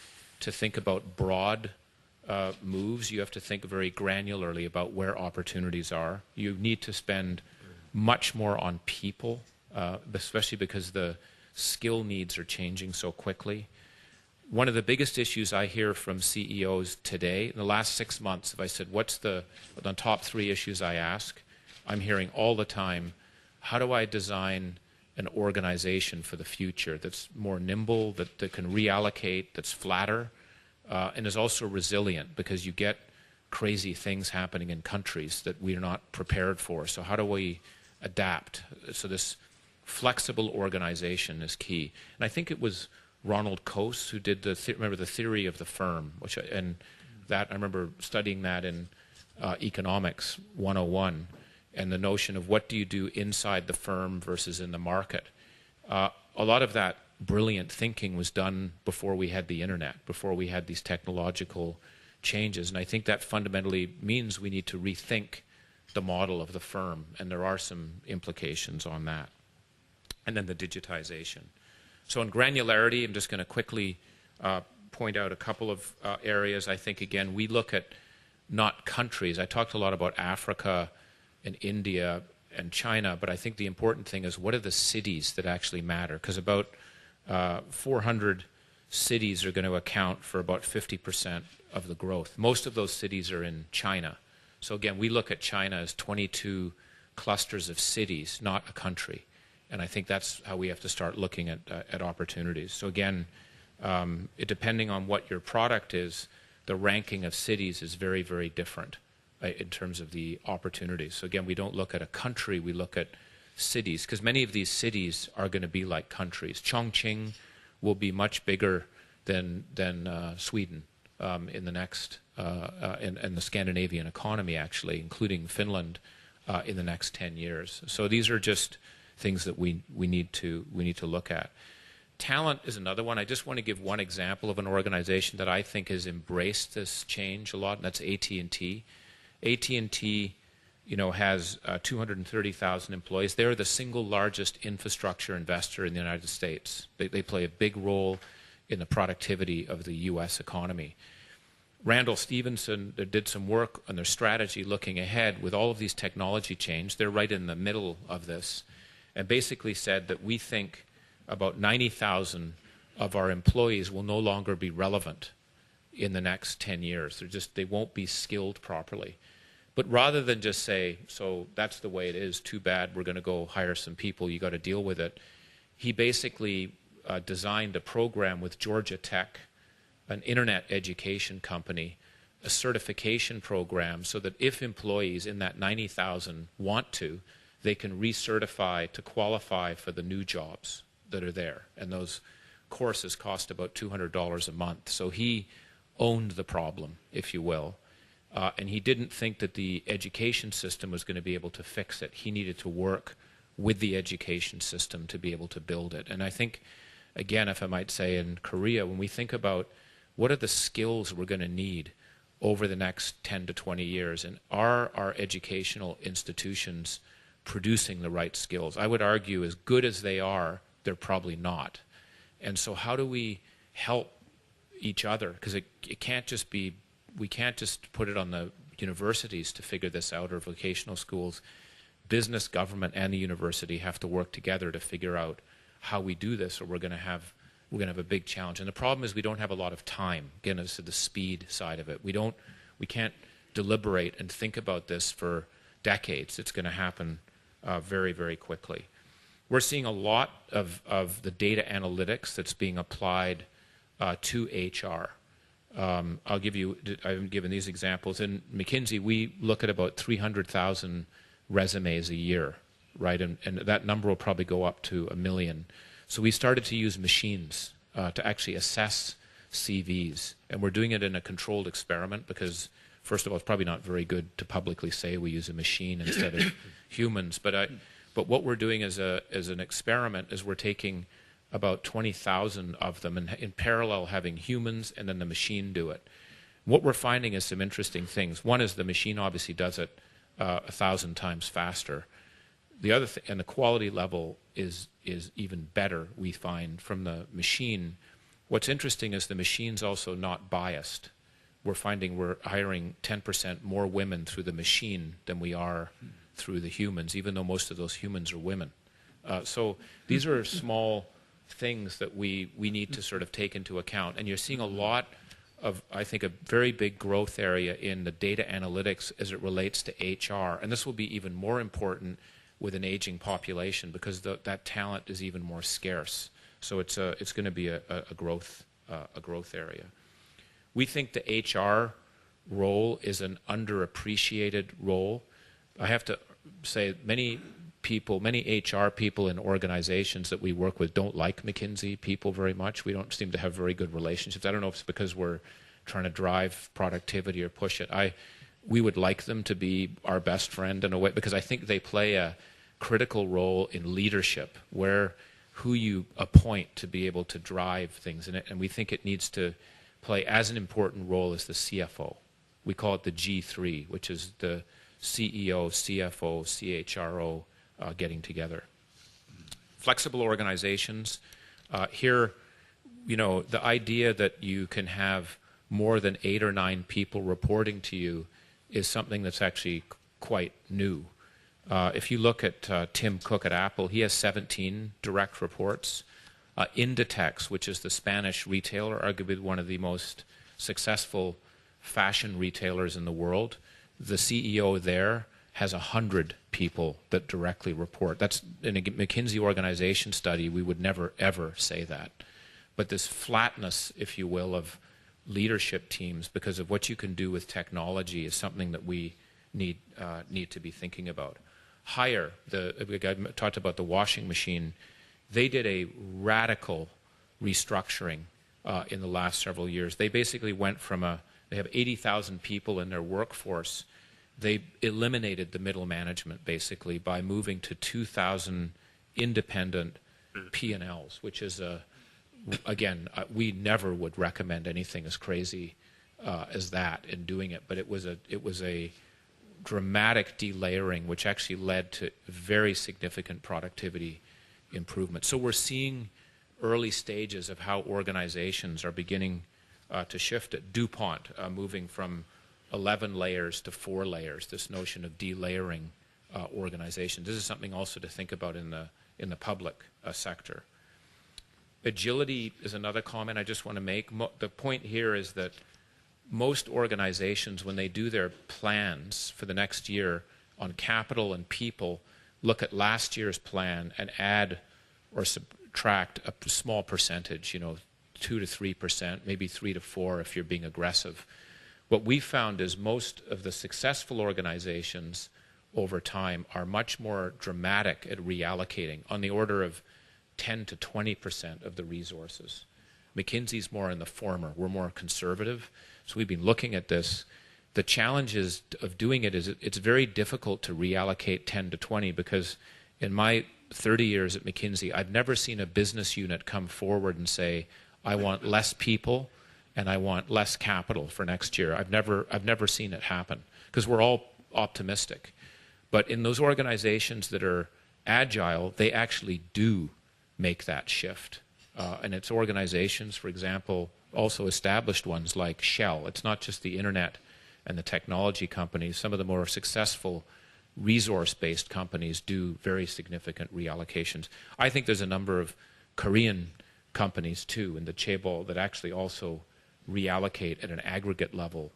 to think about broad moves. You have to think very granularly about where opportunities are. You need to spend much more on people, especially because the skill needs are changing so quickly. One of the biggest issues I hear from CEOs today, in the last 6 months, if I said, what's the top 3 issues I ask, I'm hearing all the time, how do I design an organization for the future that's more nimble, that can reallocate, that's flatter, and is also resilient, because you get crazy things happening in countries that we're not prepared for. So how do we adapt? So this flexible organization is key. And I think it was Ronald Coase who did remember the theory of the firm, I remember studying that in Economics 101, and the notion of what do you do inside the firm versus in the market. A lot of that brilliant thinking was done before we had the internet, before we had these technological changes, and I think that fundamentally means we need to rethink the model of the firm, and there are some implications on that. And then the digitization. So in granularity, I'm just going to quickly point out a couple of areas. I think, again, we look at not countries. I talked a lot about Africa and India and China, but I think the important thing is what are the cities that actually matter? Because about 400 cities are going to account for about 50% of the growth. Most of those cities are in China. So again, we look at China as 22 clusters of cities, not a country. And I think that's how we have to start looking at opportunities. So again, depending on what your product is, the ranking of cities is very, very different in terms of the opportunities. So again, we don't look at a country, we look at cities, because many of these cities are going to be like countries. Chongqing will be much bigger than Sweden in the next, in the Scandinavian economy, actually, including Finland, in the next 10 years. So these are just things that we need to look at. Talent is another one. I just want to give one example of an organization that I think has embraced this change a lot, and that's AT&T. AT&T, has 230,000 employees. They're the single largest infrastructure investor in the United States. They play a big role in the productivity of the U.S. economy. Randall Stevenson did some work on their strategy looking ahead with all of these technology change. They're right in the middle of this, and basically said that we think about 90,000 of our employees will no longer be relevant in the next 10 years. They won't be skilled properly. But rather than just say, so that's the way it is, too bad, we're going to go hire some people, you got to deal with it, he basically designed a program with Georgia Tech, an internet education company, a certification program, so that if employees in that 90,000 want to, they can recertify to qualify for the new jobs that are there. And those courses cost about $200 a month. So he owned the problem, if you will. And he didn't think that the education system was going to be able to fix it. He needed to work with the education system to be able to build it. And I think, again, if I might say, in Korea, when we think about what are the skills we're going to need over the next 10 to 20 years, and are our educational institutions producing the right skills? I would argue, as good as they are, they're probably not. And so how do we help each other? Because it can't just be, we can't just put it on the universities to figure this out, or vocational schools. Business, government, and the university have to work together to figure out how we do this, or we're going to have a big challenge. And the problem is we don't have a lot of time. Again, this is the speed side of it. We can't deliberate and think about this for decades. It's going to happen very, very quickly. We're seeing a lot of the data analytics that's being applied to HR. I've given these examples. In McKinsey, we look at about 300,000 resumes a year right? And that number will probably go up to 1 million. So we started to use machines to actually assess CVs. And we're doing it in a controlled experiment because, first of all, it's probably not very good to publicly say we use a machine instead of humans. But what we're doing as an experiment is we're taking about 20,000 of them and in parallel having humans and then the machine do it. What we're finding is some interesting things. One is the machine obviously does it 1,000 times faster. The other thing, and the quality level is even better, we find, from the machine. What's interesting is the machine's also not biased. We're finding we're hiring 10% more women through the machine than we are through the humans, even though most of those humans are women. So these are small things that we need to sort of take into account. And you're seeing a lot of, I think, a very big growth area in the data analytics as it relates to HR. And this will be even more important with an aging population because that talent is even more scarce. So it's going to be a growth area. We think the HR role is an underappreciated role. I have to say many HR people in organizations that we work with don't like McKinsey people very much. We don't seem to have very good relationships. I don't know if it's because we're trying to drive productivity or push it. We would like them to be our best friend in a way because I think they play a critical role in leadership who you appoint to be able to drive things in it. And we think it needs to play as an important role as the CFO. We call it the G3, which is the CEO, CFO, CHRO getting together. Flexible organizations. Here, the idea that you can have more than 8 or 9 people reporting to you is something that's actually quite new. If you look at Tim Cook at Apple, he has 17 direct reports. Inditex, which is the Spanish retailer, arguably one of the most successful fashion retailers in the world, the CEO there has 100 people that directly report. That's in a McKinsey organization study, we would never, ever say that. But this flatness, if you will, of leadership teams because of what you can do with technology is something that we need to be thinking about. Hire, I talked about the washing machine. They did a radical restructuring in the last several years. They basically went from they have 80,000 people in their workforce. They eliminated the middle management basically by moving to 2,000 independent P&Ls, which is again, we never would recommend anything as crazy as that in doing it, but it was a dramatic delayering, which actually led to very significant productivity improvement. So we're seeing early stages of how organizations are beginning to shift it. DuPont moving from 11 layers to 4 layers, this notion of delayering organizations. This is something also to think about in the public sector. Agility is another comment I just want to make. The point here is that most organizations, when they do their plans for the next year on capital and people, look at last year's plan and add or subtract a small percentage, 2 to 3%, maybe 3 to 4 if you're being aggressive. What we found is most of the successful organizations over time are much more dramatic at reallocating, on the order of 10 to 20% of the resources. McKinsey's more in the former. We're more conservative. So we've been looking at this. The challenges of doing it is it's very difficult to reallocate 10 to 20 because in my 30 years at McKinsey, I've never seen a business unit come forward and say, I want less people and I want less capital for next year. I've never seen it happen because we're all optimistic. But in those organizations that are agile, they actually do make that shift. And it's organizations, for example, also established ones like Shell. It's not just the internet and the technology companies. Some of the more successful resource-based companies do very significant reallocations. I think there's a number of Korean companies too in the chaebol that actually also reallocate at an aggregate level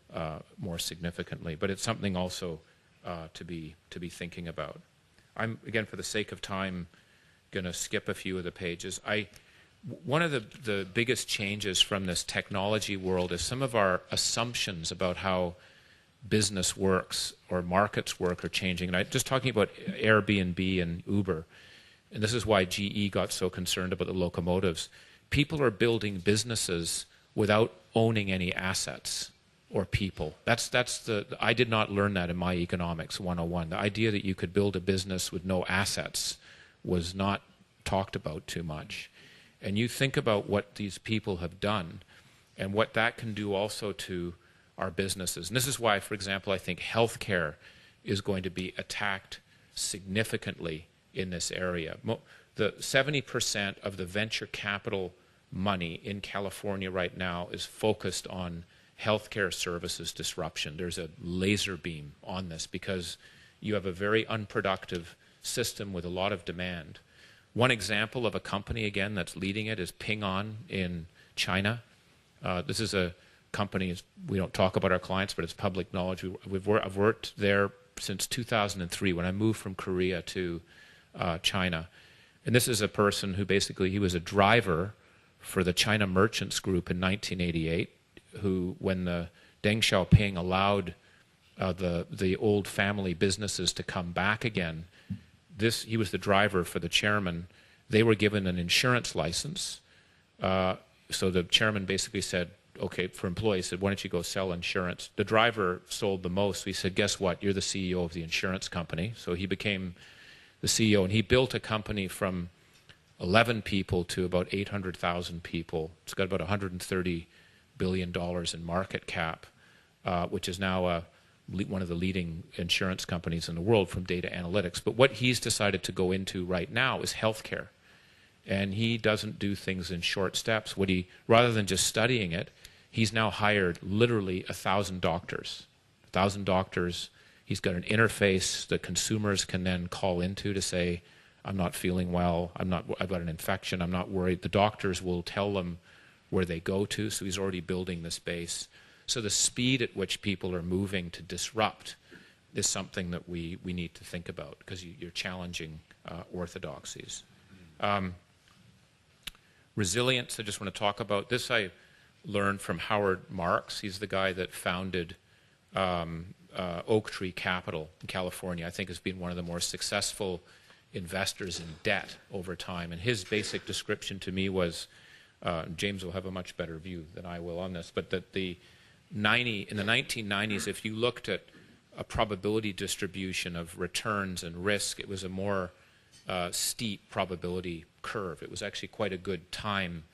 more significantly. But it's something also to be thinking about. I'm, again, for the sake of time, going to skip a few of the pages. One of the biggest changes from this technology world is some of our assumptions about how business works or markets work are changing. And I'm just talking about Airbnb and Uber, and this is why GE got so concerned about the locomotives. People are building businesses without owning any assets or people. I did not learn that in my economics 101. The idea that you could build a business with no assets was not talked about too much. And you think about what these people have done and what that can do also to our businesses. And this is why, for example, I think healthcare is going to be attacked significantly in this area. The 70% of the venture capital money in California right now is focused on healthcare services disruption. There's a laser beam on this because you have a very unproductive system with a lot of demand. One example of a company, again, that's leading it is Ping An in China. This is a company, we don't talk about our clients, but it's public knowledge. I've worked there since 2003 when I moved from Korea to China. And this is a person who basically, he was a driver for the China Merchants Group in 1988, who, when the Deng Xiaoping allowed the old family businesses to come back again, he was the driver for the chairman. They were given an insurance license. So the chairman basically said, okay, for employees, said, why don't you go sell insurance? The driver sold the most. So he said, guess what? You're the CEO of the insurance company. So he became the CEO, and he built a company from 11 people to about 800,000 people. It's got about $130 billion in market cap, which is now one of the leading insurance companies in the world from data analytics. But what he's decided to go into right now is healthcare. And he doesn't do things in short steps. Rather than just studying it, he's now hired literally 1,000 doctors. 1,000 doctors. He's got an interface that consumers can then call into to say, I'm not feeling well, I've got an infection, I'm not worried. The doctors will tell them where they go to, so he's already building this base. So the speed at which people are moving to disrupt is something that we need to think about, because you're challenging orthodoxies. Resilience, I just want to talk about this. I learned from Howard Marks. He's the guy that founded Oaktree Capital in California. I think has been one of the more successful investors in debt over time. And his basic description to me was, James will have a much better view than I will on this, but that in the 1990s, if you looked at a probability distribution of returns and risk, it was a more steep probability curve. It was actually quite a good time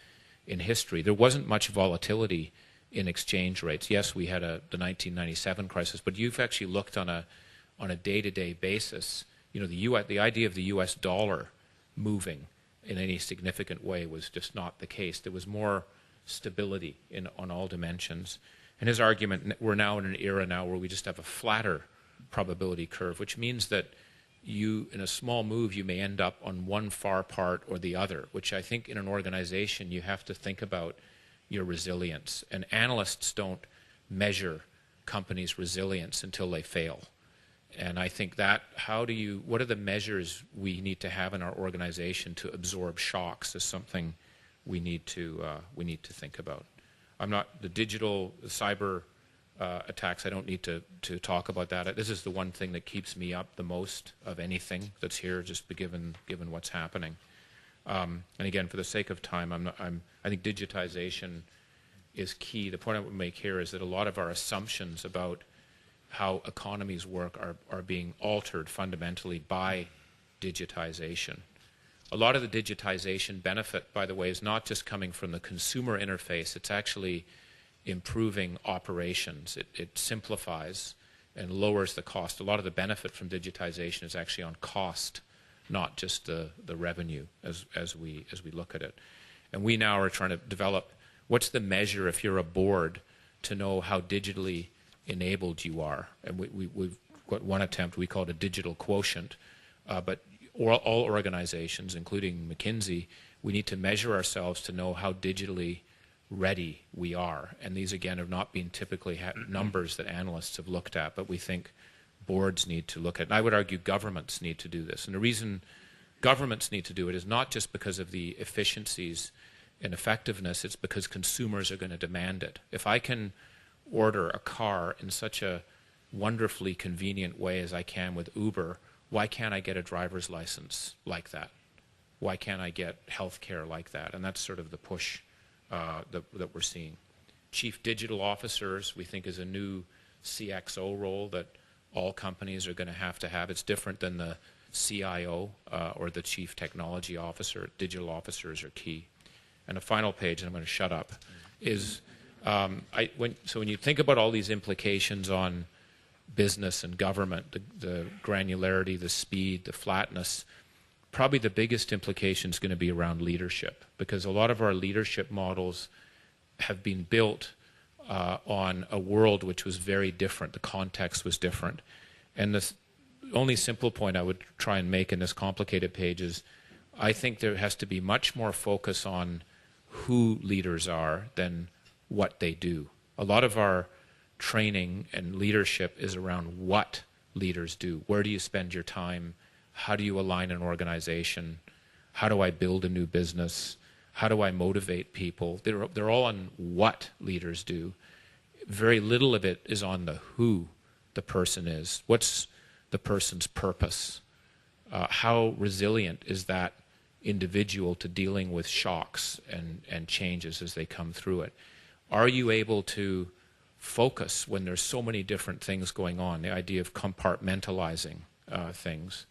in history. There wasn't much volatility in exchange rates. Yes, we had the 1997 crisis, but you've actually looked on a day-to-day basis. You know, the idea of the U.S. dollar moving in any significant way was just not the case. There was more stability on all dimensions. And his argument, we're now in an era now where we just have a flatter probability curve, which means that in a small move, you may end up on one far part or the other, which I think in an organization you have to think about your resilience. And analysts don't measure companies' resilience until they fail. And I think that what are the measures we need to have in our organization to absorb shocks is something we need to think about. The cyber attacks, I don't need to talk about that. This is the one thing that keeps me up the most of anything that's here, just given what's happening. And again, for the sake of time, I think digitization is key. The point I would make here is that a lot of our assumptions about how economies work are being altered fundamentally by digitization. A lot of the digitization benefit, by the way, is not just coming from the consumer interface, it's actually improving operations. It simplifies and lowers the cost. A lot of the benefit from digitization is actually on cost, not just the revenue as we look at it. And we now are trying to develop what's the measure if you're a board to know how digitally enabled you are. And we've got one attempt, we call it a digital quotient, but all organizations, including McKinsey, we need to measure ourselves to know how digitally ready we are. And these, again, have not been typically numbers that analysts have looked at, but we think boards need to look at. And I would argue governments need to do this. And the reason governments need to do it is not just because of the efficiencies and effectiveness, it's because consumers are going to demand it. If I can order a car in such a wonderfully convenient way as I can with Uber, why can't I get a driver's license like that? Why can't I get health care like that? And that's sort of the push that we're seeing. Chief digital officers, we think, is a new CXO role that all companies are going to have. It's different than the CIO or the chief technology officer. Digital officers are key. And the final page, and I'm going to shut up, is when you think about all these implications on business and government, the granularity, the speed, the flatness, probably the biggest implication is going to be around leadership, because a lot of our leadership models have been built on a world which was very different. The context was different. And the only simple point I would try and make in this complicated page is I think there has to be much more focus on who leaders are than what they do. A lot of our training and leadership is around what leaders do. Where do you spend your time? How do you align an organization? How do I build a new business? How do I motivate people? They're all on what leaders do. Very little of it is on the who the person is. What's the person's purpose? How resilient is that individual to dealing with shocks and changes as they come through it? Are you able to focus when there's so many different things going on? The idea of compartmentalizing things.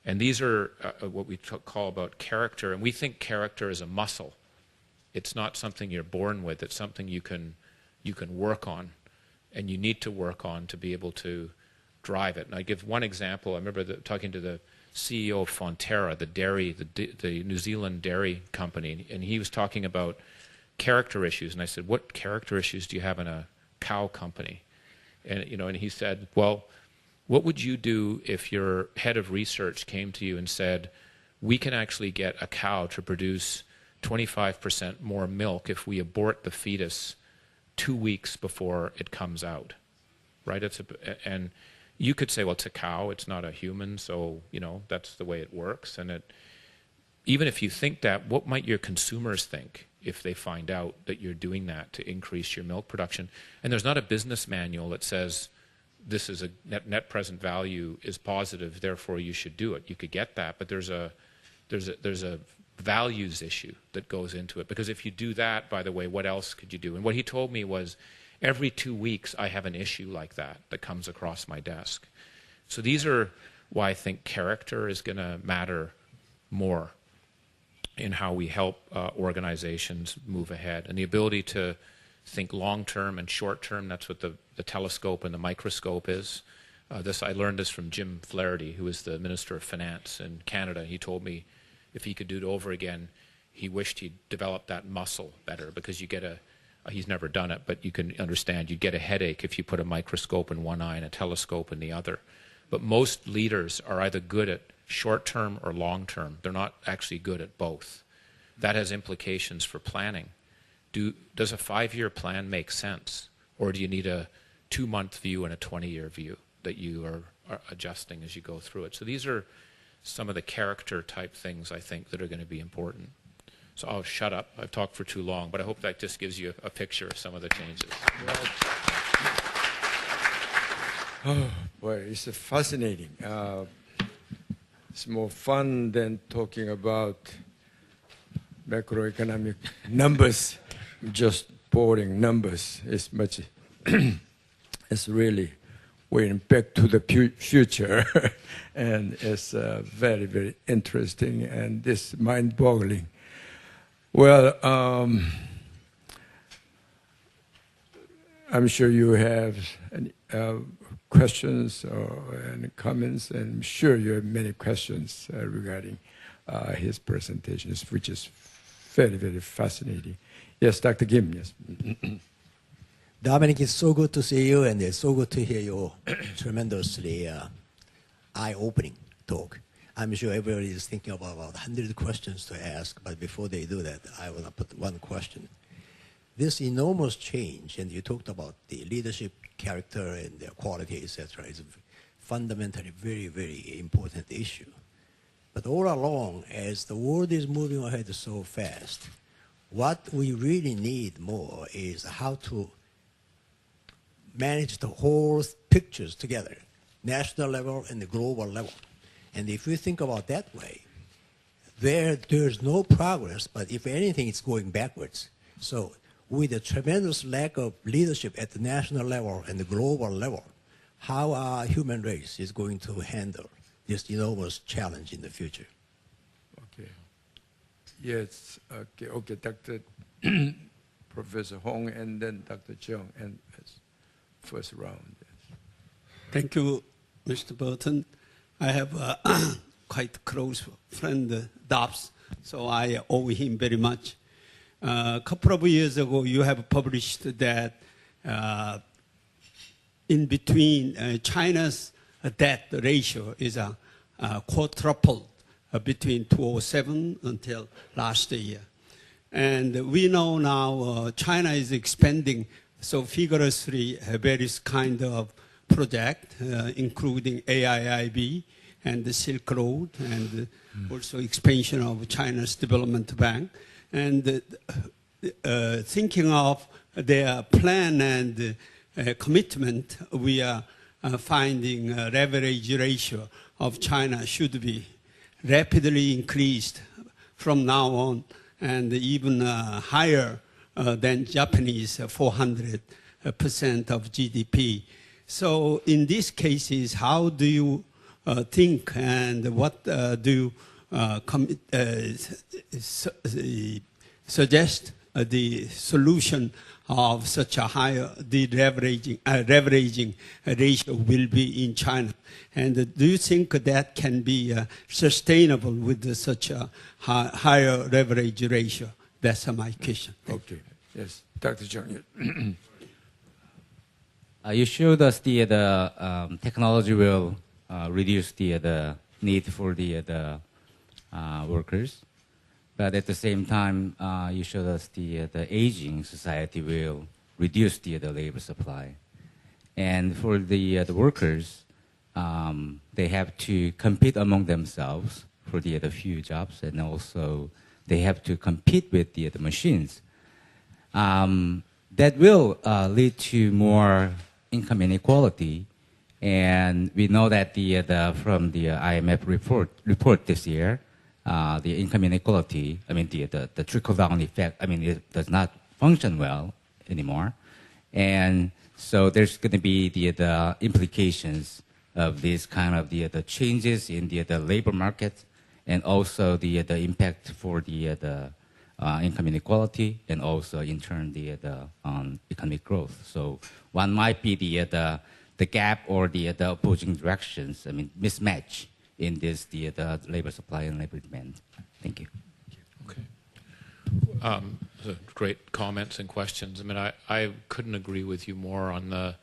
And these are what we call about character, and we think character is a muscle. It's not something you're born with. It's something you can work on, and you need to work on to be able to drive it. And I give one example. I remember talking to the CEO of Fonterra, the New Zealand dairy company, and he was talking about character issues. And I said, "What character issues do you have in a cow company?" And and he said, "Well, what would you do if your head of research came to you and said, we can actually get a cow to produce 25% more milk if we abort the fetus 2 weeks before it comes out?" Right? And you could say, well, it's a cow, it's not a human, so that's the way it works. And even if you think that, what might your consumers think if they find out that you're doing that to increase your milk production? And there's not a business manual that says this is a net present value is positive, therefore you should do it. You could get that, but there's a values issue that goes into it. Because if you do that, by the way, what else could you do? And what he told me was, every 2 weeks I have an issue like that comes across my desk. So these are why I think character is going to matter more in how we help organizations move ahead. And the ability to think long-term and short-term, that's what the telescope and the microscope is. I learned this from Jim Flaherty, who is the Minister of Finance in Canada. He told me if he could do it over again, he wished he'd developed that muscle better, because you get he's never done it, but you can understand, you'd get a headache if you put a microscope in one eye and a telescope in the other. But most leaders are either good at short-term or long-term. They're not actually good at both. That has implications for planning. Does a 5-year plan make sense? Or do you need a 2-month view and a 20-year view that you are adjusting as you go through it? So these are some of the character type things I think that are going to be important. So I'll shut up. I've talked for too long, but I hope that just gives you a picture of some of the changes. Oh, boy, it's fascinating. It's more fun than talking about macroeconomic numbers, just boring numbers. It's much, it's really, we're back to the future. And it's very, very interesting, and it's mind-boggling. Well, I'm sure you have any, questions and comments, and I'm sure you have many questions regarding his presentations, which is very, very fascinating. Yes, Dr. Kim, yes. Dominic, it's so good to see you, and it's so good to hear your tremendously eye-opening talk. I'm sure everybody is thinking about 100 questions to ask, but before they do that, I want to put one question. This enormous change, and you talked about the leadership character and their quality, etc., is a fundamentally very, very important issue. But all along, as the world is moving ahead so fast, what we really need more is how to manage the whole pictures together, national level and the global level. And if you think about that way, there's no progress, but if anything, it's going backwards. So with a tremendous lack of leadership at the national level and the global level, how our human race is going to handle this enormous challenge in the future? Okay. Yes. Okay. Okay. Dr. Professor Hong and then Dr. Cheung and first round. Yes. Thank you, Mr. Burton. I have a quite close friend, Dobbs, so I owe him very much. A couple of years ago, you have published that in between China's debt ratio is a quadrupled between 2007 until last year. And we know now China is expanding so vigorously various kind of project, including AIIB and the Silk Road, and also expansion of China's development bank. And thinking of their plan and commitment, we are finding leverage ratio of China should be rapidly increased from now on, and even higher than Japanese 400% of GDP. So in these cases, how do you think, and what do you suggest the solution of such a higher leveraging ratio will be in China? And do you think that can be sustainable with such a higher leverage ratio? That's my question. Okay. Yes. Dr. Cheung. You showed us the technology will reduce the need for the workers, but at the same time, you showed us the aging society will reduce the labor supply, and for the workers, they have to compete among themselves for the few jobs, and also they have to compete with the machines. That will lead to more income inequality, and we know that from the IMF report this year, the income inequality, I mean the trickle-down effect, I mean it does not function well anymore, and so there's going to be the implications of this kind of the changes in the labor market, and also the impact for the income inequality, and also in turn the economic growth. So one might be the gap or the opposing directions. I mean mismatch in this the labor supply and labor demand. Thank you. Okay. Great comments and questions. I mean, I couldn't agree with you more on the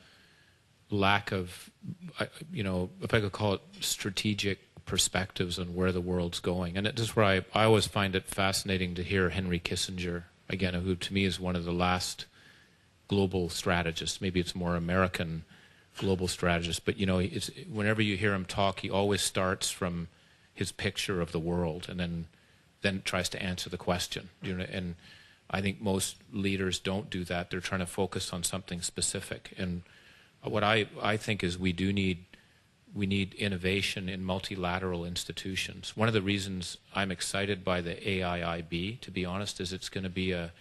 lack of, if I could call it strategic perspectives on where the world's going. And it is where I always find it fascinating to hear Henry Kissinger, again, who to me is one of the last global strategists. Maybe it's more American global strategist, but it's, whenever you hear him talk, he always starts from his picture of the world and then tries to answer the question. And I think most leaders don't do that. They're trying to focus on something specific. And what I think is we need innovation in multilateral institutions. One of the reasons I'm excited by the AIIB, to be honest, is it's going to be a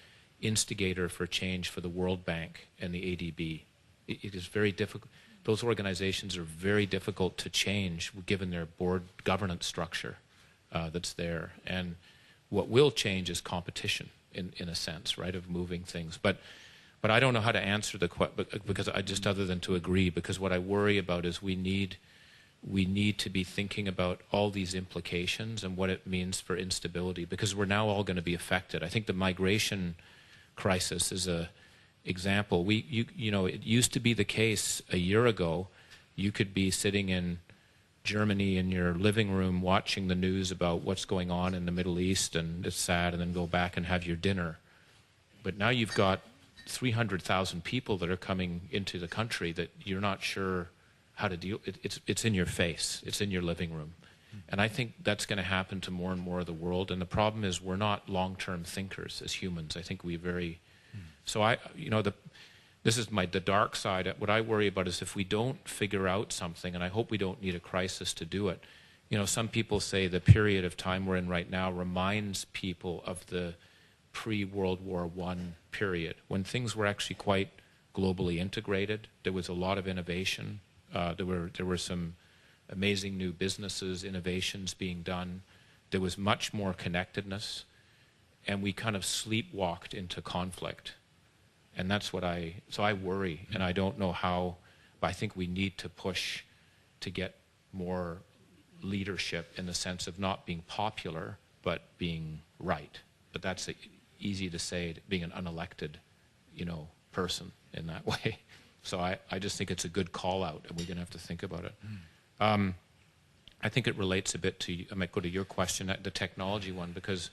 instigator for change for the World Bank and the ADB. It is very difficult. Those organizations are very difficult to change given their board governance structure that's there. And what will change is competition in a sense, right, of moving things. But I don't know how to answer the question, because I just, other than to agree, because what I worry about is we need to be thinking about all these implications and what it means for instability, because we're now all going to be affected. I think the migration crisis is a example. It used to be the case a year ago, you could be sitting in Germany in your living room watching the news about what's going on in the Middle East, and it's sad, and then go back and have your dinner. But now you've got 300,000 people that are coming into the country that you're not sure how to deal. It's in your face. It's in your living room. And I think that's going to happen to more and more of the world. And the problem is we're not long-term thinkers as humans. I think we very... So the this is the dark side. What I worry about is if we don't figure out something, and I hope we don't need a crisis to do it. You know, some people say the period of time we're in right now reminds people of the pre-World War I period, when things were actually quite globally integrated. There was a lot of innovation. There were some amazing new businesses, innovations being done. There was much more connectedness, and we kind of sleepwalked into conflict. And that's what so I worry, and I don't know how, but I think we need to push to get more leadership in the sense of not being popular, but being right. But that's easy to say, being an unelected, person in that way. So I just think it's a good call out, and we're going to have to think about it. I think it relates a bit to, I might go to your question, the technology one, because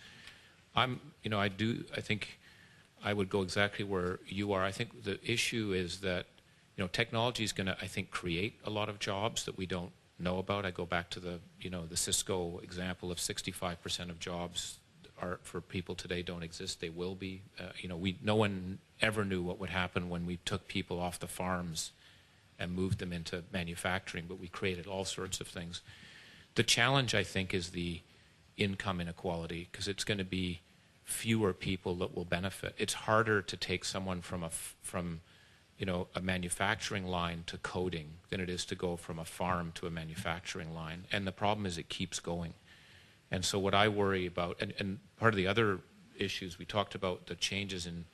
I think I would go exactly where you are. I think the issue is that, technology is going to, I think, create a lot of jobs that we don't know about. I go back to the Cisco example of 65% of jobs are for people today don't exist. They will be. No one ever knew what would happen when we took people off the farms and moved them into manufacturing, but we created all sorts of things. The challenge, I think, is the income inequality, because it's going to be fewer people that will benefit. It's harder to take someone from a manufacturing line to coding than it is to go from a farm to a manufacturing line. And the problem is it keeps going. And so what I worry about, and part of the other issues, we talked about the changes in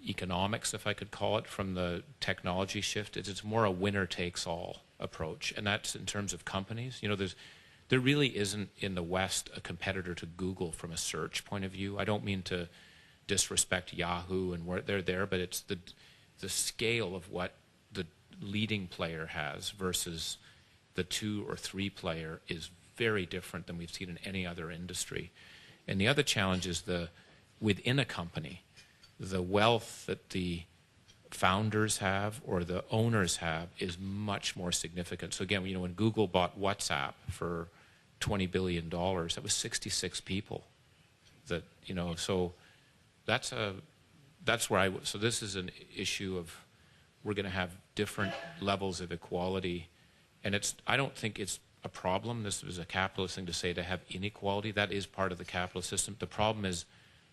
economics, if I could call it, from the technology shift, it's more a winner-takes-all approach. And that's in terms of companies. There really isn't in the West a competitor to Google from a search point of view. I don't mean to disrespect Yahoo and where they're there, but it's the scale of what the leading player has versus the 2 or 3 player is very different than we've seen in any other industry. And the other challenge is within a company, the wealth that the founders have or the owners have is much more significant. So again, when Google bought WhatsApp for $20 billion, that was 66 people. So that's where so this is an issue of we're going to have different levels of equality, and I don't think it's a problem. This is a capitalist thing to say, to have inequality. That is part of the capitalist system. The problem is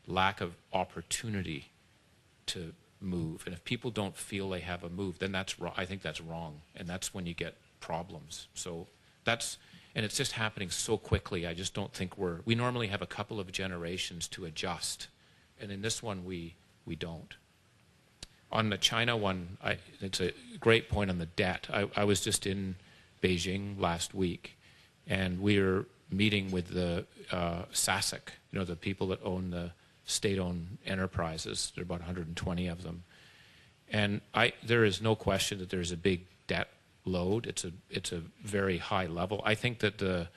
lack of opportunity to move. And if people don't feel they have a move, then that's wrong. I think that's wrong. And that's when you get problems. So and it's just happening so quickly. I just don't think we normally have a couple of generations to adjust. And in this one, we don't. On the China one, it's a great point on the debt. I was just in Beijing last week, and we were meeting with the SASAC, the people that own the state-owned enterprises. There are about 120 of them. And there is no question that there's a big debt load. It's a very high level. I think that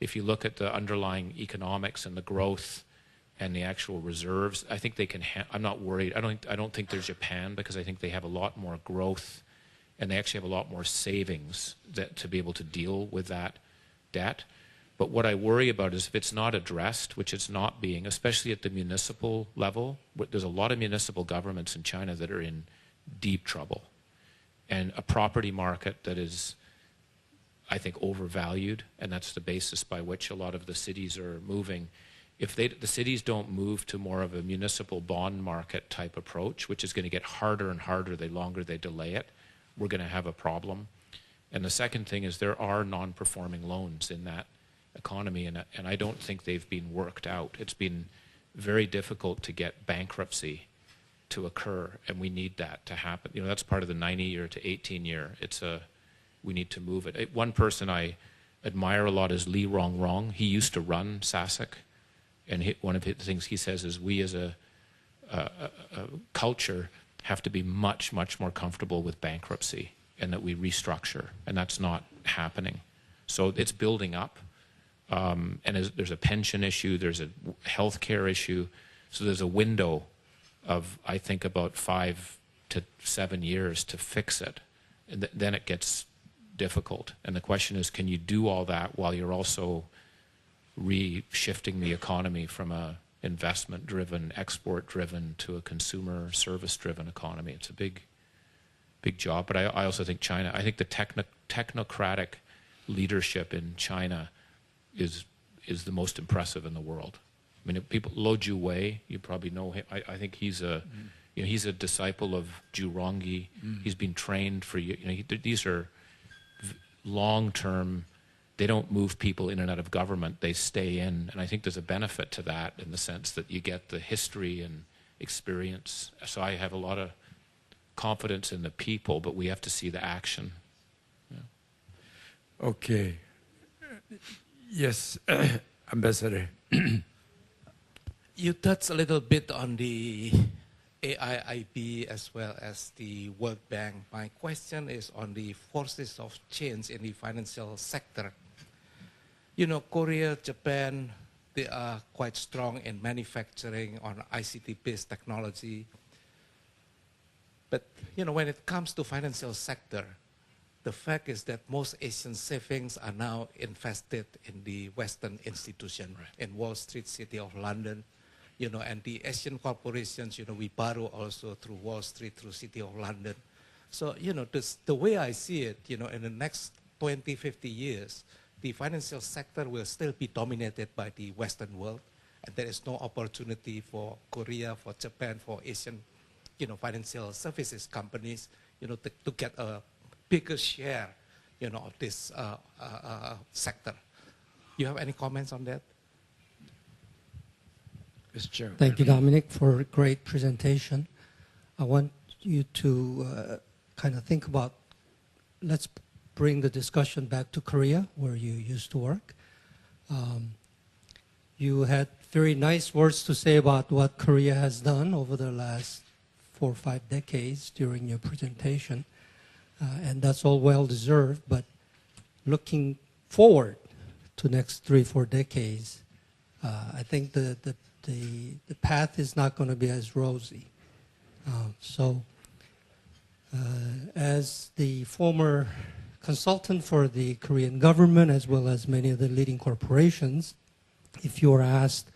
if you look at the underlying economics and the growth and the actual reserves, I think they can. I'm not worried. I don't think there's Japan, because I think they have a lot more growth, and they actually have a lot more savings to be able to deal with that debt. But what I worry about is if it's not addressed, which it's not being, especially at the municipal level. There's a lot of municipal governments in China that are in deep trouble, and a property market that is, I think, overvalued, and that's the basis by which a lot of the cities are moving. If the cities don't move to more of a municipal bond market type approach, which is going to get harder and harder the longer they delay it, we're going to have a problem. And the second thing is there are non-performing loans in that economy, and I don't think they've been worked out. It's been very difficult to get bankruptcy to occur, and we need that to happen. That's part of the 90-year to 18-year. We need to move it. One person I admire a lot is Li Rongrong. He used to run SASAC, and one of the things he says is we as a culture have to be much, much more comfortable with bankruptcy, and that we restructure, and that's not happening. So it's building up, and there's a pension issue, there's a healthcare issue, so there's a window of, I think, about 5 to 7 years to fix it, and then it gets difficult. And the question is, can you do all that while you're also reshifting the economy from a investment-driven, export-driven to a consumer service-driven economy? It's a big big job. But I also think China, I think the technocratic leadership in China is the most impressive in the world. I mean, people, Lo Jiwei, you probably know him. I think he's he's a disciple of Zhu Rongyi. He's been trained for these are long-term. They don't move people in and out of government. They stay in, and I think there's a benefit to that in the sense that you get the history and experience. So I have a lot of confidence in the people, but we have to see the action. Yeah. Okay. Yes, Ambassador. You touched a little bit on the AIIB as well as the World Bank. My question is on the forces of change in the financial sector. You know, Korea, Japan, they are quite strong in manufacturing on ICT-based technology. But, you know, when it comes to financial sector, the fact is that most Asian savings are now invested in the Western institution, in Wall Street, City of London, you know, and the Asian corporations, you know, we borrow also through Wall Street, through City of London. So, you know, the way I see it, you know, in the next 20, 50 years, the financial sector will still be dominated by the Western world, and there is no opportunity for Korea, for Japan, for Asian, you know, financial services companies, you know, to get a bigger share, you know, of this sector. You have any comments on that? Mr. Chairman. Thank you, Dominic, for a great presentation. I want you to kind of think about, let's bring the discussion back to Korea, where you used to work. You had very nice words to say about what Korea has done over the last 4 or 5 decades during your presentation. And that's all well-deserved, but looking forward to next 3 or 4 decades, I think the path is not going to be as rosy. As the former consultant for the Korean government, as well as many of the leading corporations, if you were asked,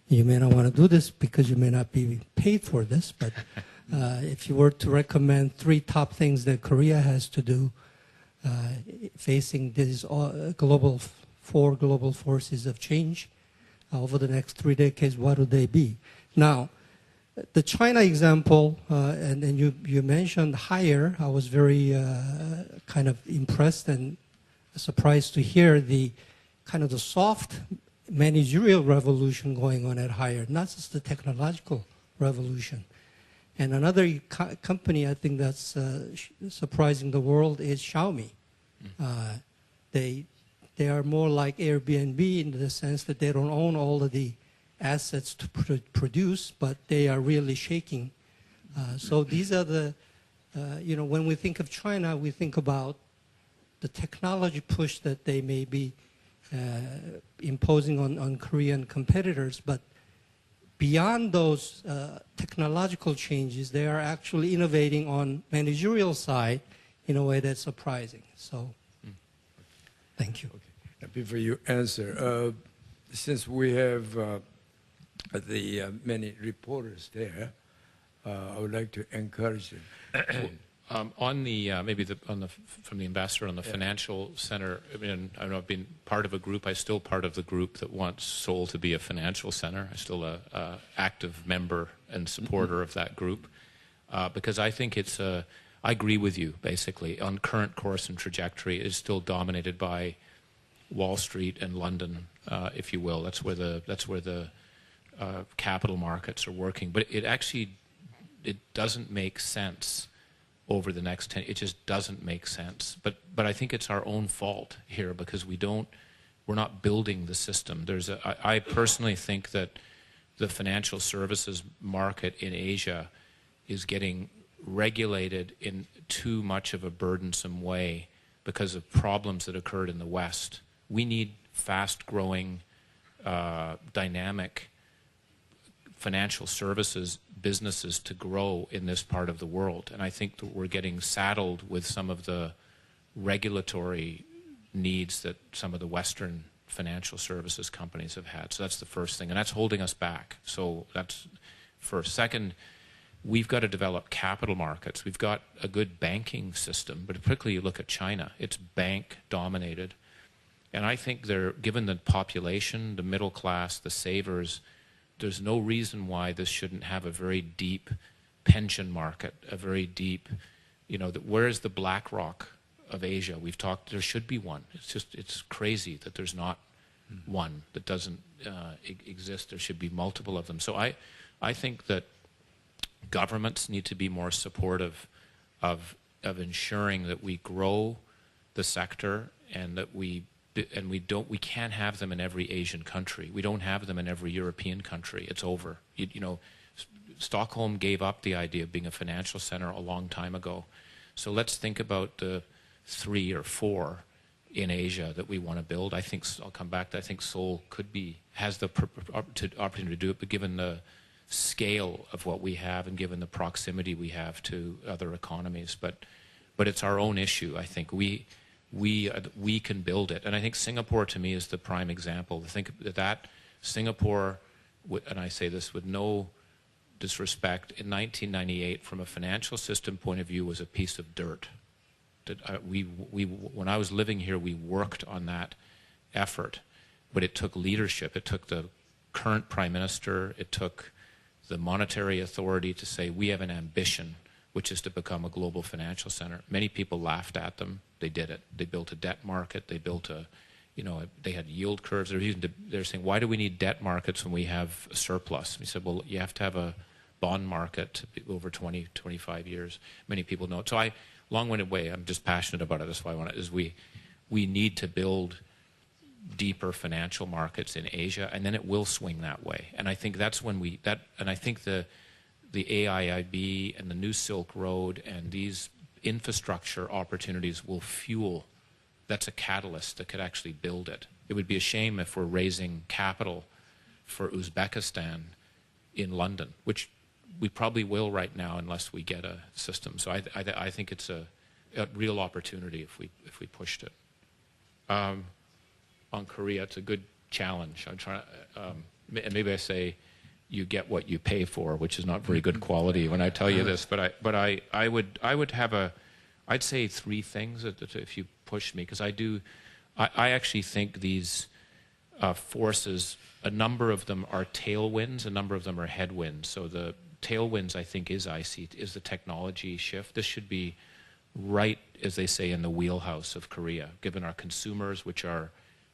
you may not want to do this because you may not be paid for this, but if you were to recommend 3 top things that Korea has to do facing these 4 global forces of change over the next 3 decades, what would they be? Now, the China example, and you mentioned hire, I was very kind of impressed and surprised to hear the kind of the soft managerial revolution going on at Haier, not just the technological revolution. And another company I think that's surprising the world is Xiaomi. They are more like Airbnb in the sense that they don't own all of the assets to produce, but they are really shaking. So these are the, you know, when we think of China, we think about the technology push that they may be imposing on Korean competitors, but beyond those technological changes, they are actually innovating on managerial side in a way that's surprising. So, thank you. Okay. Before you answer, since we have the many reporters there, I would like to encourage them. On the from the ambassador on the financial center. I mean, I've been part of a group. I'm still part of the group that wants Seoul to be a financial center. I'm still a active member and supporter of that group because I think it's I agree with you basically on current course and trajectory. It is still dominated by Wall Street and London, if you will. That's where the capital markets are working. But it doesn't make sense over the next 10. It just doesn't make sense. But I think it's our own fault here because we're not building the system. I personally think that the financial services market in Asia is getting regulated in too much of a burdensome way because of problems that occurred in the West. We need fast-growing, dynamic financial services businesses to grow in this part of the world. And I think that we're getting saddled with some of the regulatory needs that some of the Western financial services companies have had. So that's the first thing. And that's holding us back. So that's first. Second, we've got to develop capital markets. We've got a good banking system, but particularly you look at China, it's bank dominated. And I think given the population, the middle class, the savers, there's no reason why this shouldn't have a very deep pension market, a very deep, where is the BlackRock of Asia? We've talked, there should be one. It's crazy that there's not one that doesn't exist. There should be multiple of them. So I think that governments need to be more supportive of ensuring that we grow the sector and that we can't have them in every Asian country. We don't have them in every European country. It's over. Stockholm gave up the idea of being a financial center a long time ago. So let's think about the 3 or 4 in Asia that we want to build. I think I'll come back to. I think Seoul has the opportunity to do it, but given the scale of what we have and given the proximity we have to other economies, but it's our own issue. I think we can build it, and I think Singapore to me is the prime example. Think that Singapore, and I say this with no disrespect, in 1998, from a financial system point of view, was a piece of dirt. When I was living here, we worked on that effort, but it took leadership. It took the current prime minister. It took the monetary authority to say we have an ambition, which is to become a global financial center. Many people laughed at them. They did it. They built a debt market. They built they had yield curves. They're saying, why do we need debt markets when we have a surplus? We said, well, you have to have a bond market over 20, 25 years. Many people know it. So long-winded way, I'm just passionate about it. That's why I want it, we need to build deeper financial markets in Asia, and then it will swing that way. And I think that's when and I think the AIIB and the New Silk Road and these infrastructure opportunities will fuel. That's a catalyst that could actually build it. It would be a shame if we're raising capital for Uzbekistan in London, which we probably will right now unless we get a system. So I think it's a real opportunity if we pushed it. On Korea, it's a good challenge. I'm trying to, and maybe I say you get what you pay for, which is not very good quality when I tell you this. But I would have I'd say 3 things if you push me, because I actually think these forces, a number of them are tailwinds, a number of them are headwinds. So the tailwinds, I think, is the technology shift. This should be right, as they say, in the wheelhouse of Korea, given our consumers,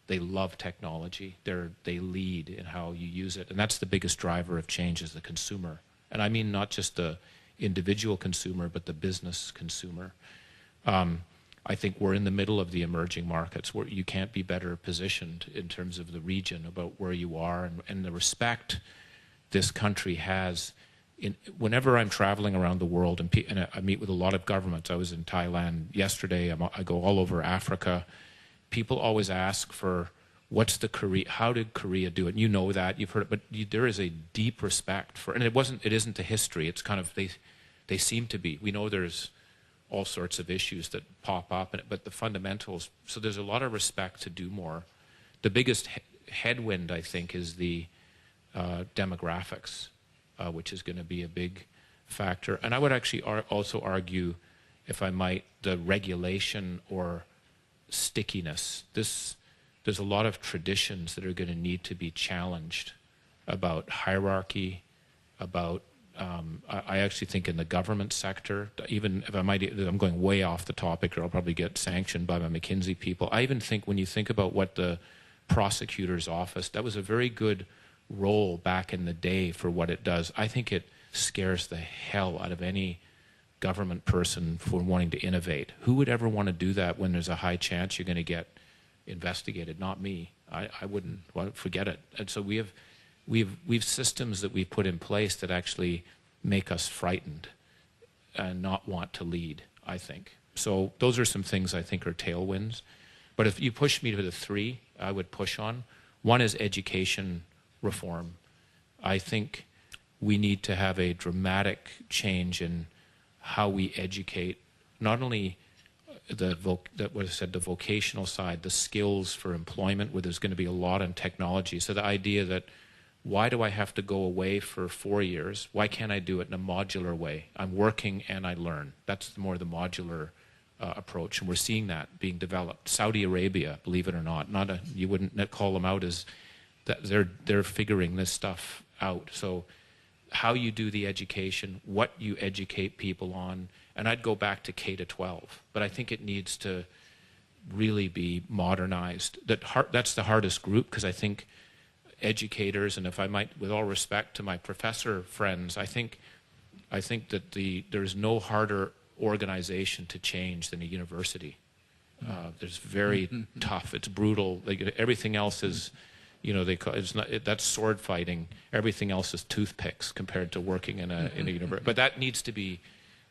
they love technology. They lead in how you use it. And that's the biggest driver of change, is the consumer. And I mean not just the individual consumer, but the business consumer. I think we're in the middle of the emerging markets where you can't be better positioned in terms of the region about where you are and the respect this country has. Whenever I'm traveling around the world and I meet with a lot of governments, I was in Thailand yesterday, I go all over Africa, people always ask for how did Korea do it? And you know that, you've heard it, but there is a deep respect for, and it isn't the history, it's kind of, they seem to be. We know there's all sorts of issues that pop up, but the fundamentals, so there's a lot of respect to do more. The biggest headwind, I think, is the demographics, which is going to be a big factor. And I would actually also argue, if I might, the regulation or stickiness. There's a lot of traditions that are going to need to be challenged about hierarchy, about I actually think in the government sector, even if I'm going way off the topic, or I'll probably get sanctioned by my McKinsey people. I even think when you think about what the prosecutor's office, that was a very good role back in the day for what it does. I think it scares the hell out of any government person for wanting to innovate. Who would ever want to do that when there's a high chance you're going to get investigated? Not me. I wouldn't. Well, forget it. And so we've systems that we've put in place that actually make us frightened and not want to lead, I think. So those are some things I think are tailwinds. But if you push me to the 3, I would push on. One is education reform. I think we need to have a dramatic change in how we educate, not only the vocational side, the skills for employment, where there's going to be a lot in technology. So the idea that Why do I have to go away for 4 years? Why can't I do it in a modular way? I'm working and I learn. That's more the modular approach, and we're seeing that being developed. Saudi Arabia, believe it or not, you wouldn't call them out as that they're figuring this stuff out. So how you do the education, what you educate people on, and I'd go back to K to 12, but I think it needs to really be modernized. That's the hardest group, because I think educators, and if I might, with all respect to my professor friends, I think that there's no harder organization to change than a university. There's very tough. It's brutal. Everything else is, that's sword fighting. Everything else is toothpicks compared to working in a university. But that needs to be.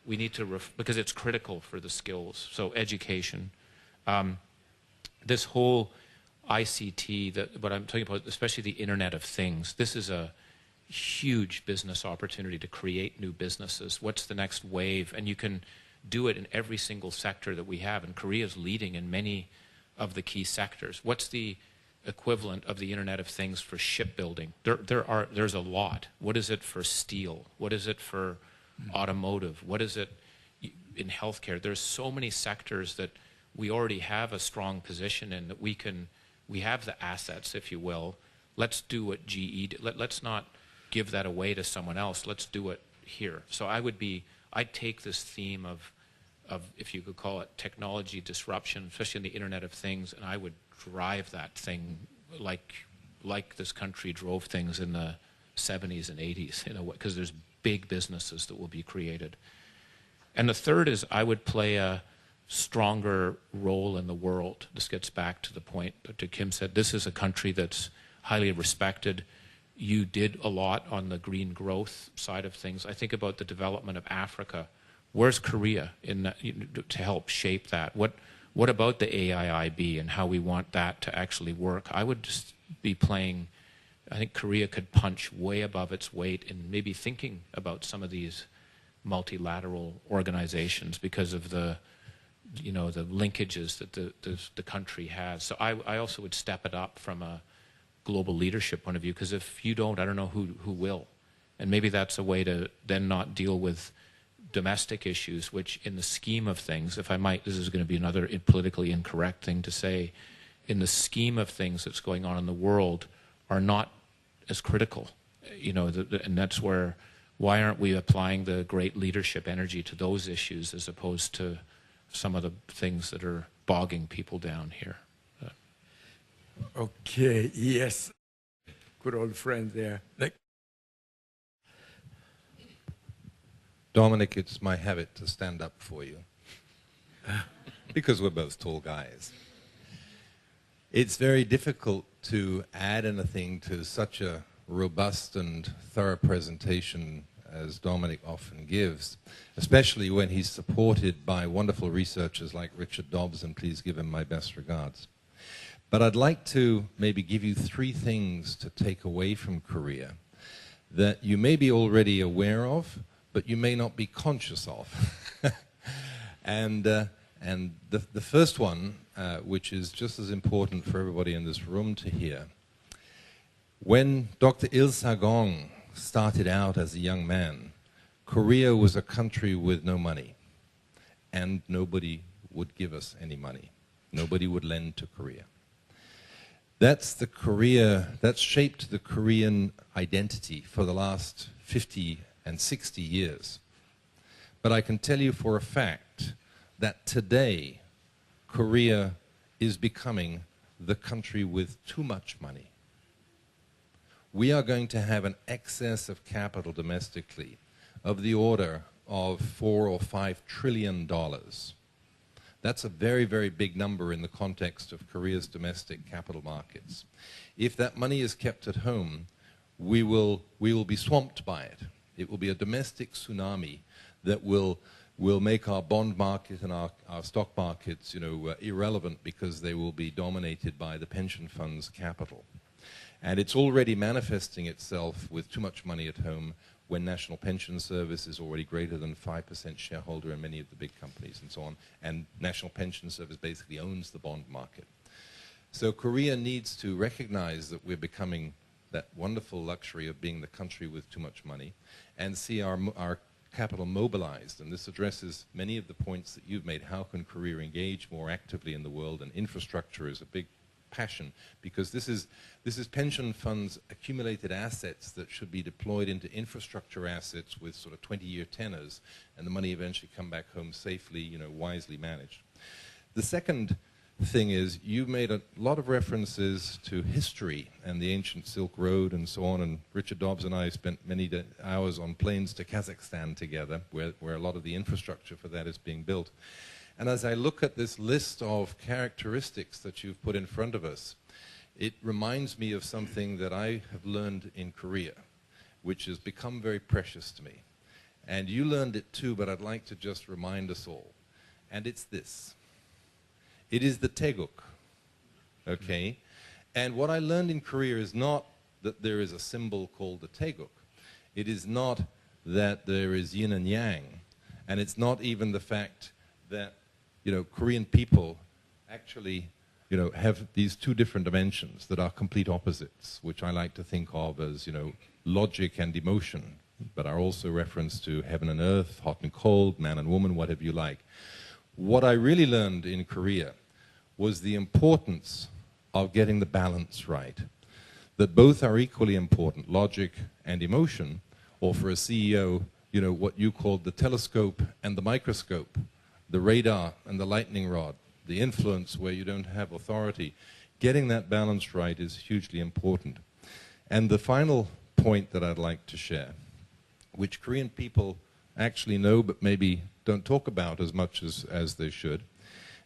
We need to because it's critical for the skills. So education. This whole ICT, what I'm talking about, especially the Internet of Things, this is a huge business opportunity to create new businesses. What's the next wave? And you can do it in every single sector that we have. And Korea is leading in many of the key sectors. What's the equivalent of the Internet of Things for shipbuilding? There's a lot. What is it for steel? What is it for automotive? What is it in healthcare? There's so many sectors that we already have a strong position in, that we have the assets, if you will. Let's do what GE did. Let's not give that away to someone else. Let's do it here. So I'd take this theme of, if you could call it, technology disruption, especially in the Internet of Things, and I would drive that thing like this country drove things in the 70s and 80s, in a way, because there's big businesses that will be created. And the third is I would play a stronger role in the world. This gets back to the point that Kim said. This is a country that's highly respected. You did a lot on the green growth side of things. I think about the development of Africa. Where's Korea in that, to help shape that? What about the AIIB and how we want that to actually work? I would just be playing. I think Korea could punch way above its weight in maybe thinking about some of these multilateral organizations because of the linkages that the country has. So I also would step it up from a global leadership point of view, because if you don't, I don't know who will. And maybe that's a way to then not deal with domestic issues, which in the scheme of things, if I might, this is going to be another politically incorrect thing to say, in the scheme of things that's going on in the world are not as critical. And that's why aren't we applying the great leadership energy to those issues as opposed to some of the things that are bogging people down here? Okay, yes. Good old friend there. Dominic, it's my habit to stand up for you because we're both tall guys. It's very difficult to add anything to such a robust and thorough presentation as Dominic often gives, especially when he's supported by wonderful researchers like Richard Dobbs, and please give him my best regards. But I'd like to maybe give you 3 things to take away from Korea that you may be already aware of, but you may not be conscious of. And the first one, which is just as important for everybody in this room to hear, when Dr. Il Sagong started out as a young man, Korea was a country with no money, and nobody would give us any money. Nobody would lend to Korea. That's shaped the Korean identity for the last 50 and 60 years. But I can tell you for a fact that today, Korea is becoming the country with too much money. We are going to have an excess of capital domestically of the order of $4 or $5 trillion. That's a very, very big number in the context of Korea's domestic capital markets. If that money is kept at home, we will be swamped by it. It will be a domestic tsunami that will make our bond market and our stock markets, irrelevant, because they will be dominated by the pension funds' capital. And it's already manifesting itself with too much money at home when National Pension Service is already greater than 5% shareholder in many of the big companies and so on. And National Pension Service basically owns the bond market. So Korea needs to recognize that we're becoming that wonderful luxury of being the country with too much money, and see our capital mobilized. And this addresses many of the points that you've made. How can Korea engage more actively in the world? And infrastructure is a big passion, because this is pension funds' accumulated assets that should be deployed into infrastructure assets with sort of 20-year tenors, and the money eventually come back home safely, you know, wisely managed. The second thing is, you made a lot of references to history and the ancient Silk Road and so on, and Richard Dobbs and I spent many hours on planes to Kazakhstan together, where a lot of the infrastructure for that is being built. And as I look at this list of characteristics that you've put in front of us, it reminds me of something that I have learned in Korea, which has become very precious to me. And you learned it too, but I'd like to just remind us all. And it's this. It is the Taeguk, okay? And what I learned in Korea is not that there is a symbol called the Taeguk. It is not that there is yin and yang. And it's not even the fact that, you know, Korean people actually, you know, have these two different dimensions that are complete opposites, which I like to think of as, you know, logic and emotion, but are also reference to heaven and earth, hot and cold, man and woman, whatever you like. What I really learned in Korea was the importance of getting the balance right, that both are equally important, logic and emotion, or for a CEO, you know, what you called the telescope and the microscope, the radar and the lightning rod, the influence where you don't have authority. Getting that balance right is hugely important. And the final point that I'd like to share, which Korean people actually know but maybe don't talk about as much as they should,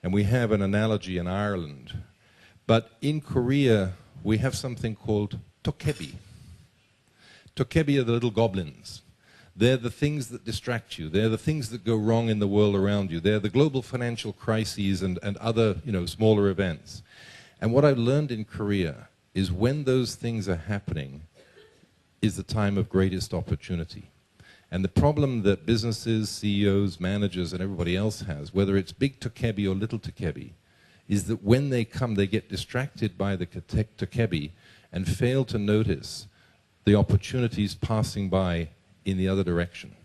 and we have an analogy in Ireland, but in Korea we have something called tokebi. Tokebi are the little goblins. They're the things that distract you. They're the things that go wrong in the world around you. They're the global financial crises and other, you know, smaller events. And what I've learned in Korea is when those things are happening is the time of greatest opportunity. And the problem that businesses, CEOs, managers, and everybody else has, whether it's big tokebi or little tokebi, is that when they come, they get distracted by the tokebi and fail to notice the opportunities passing by in the other direction.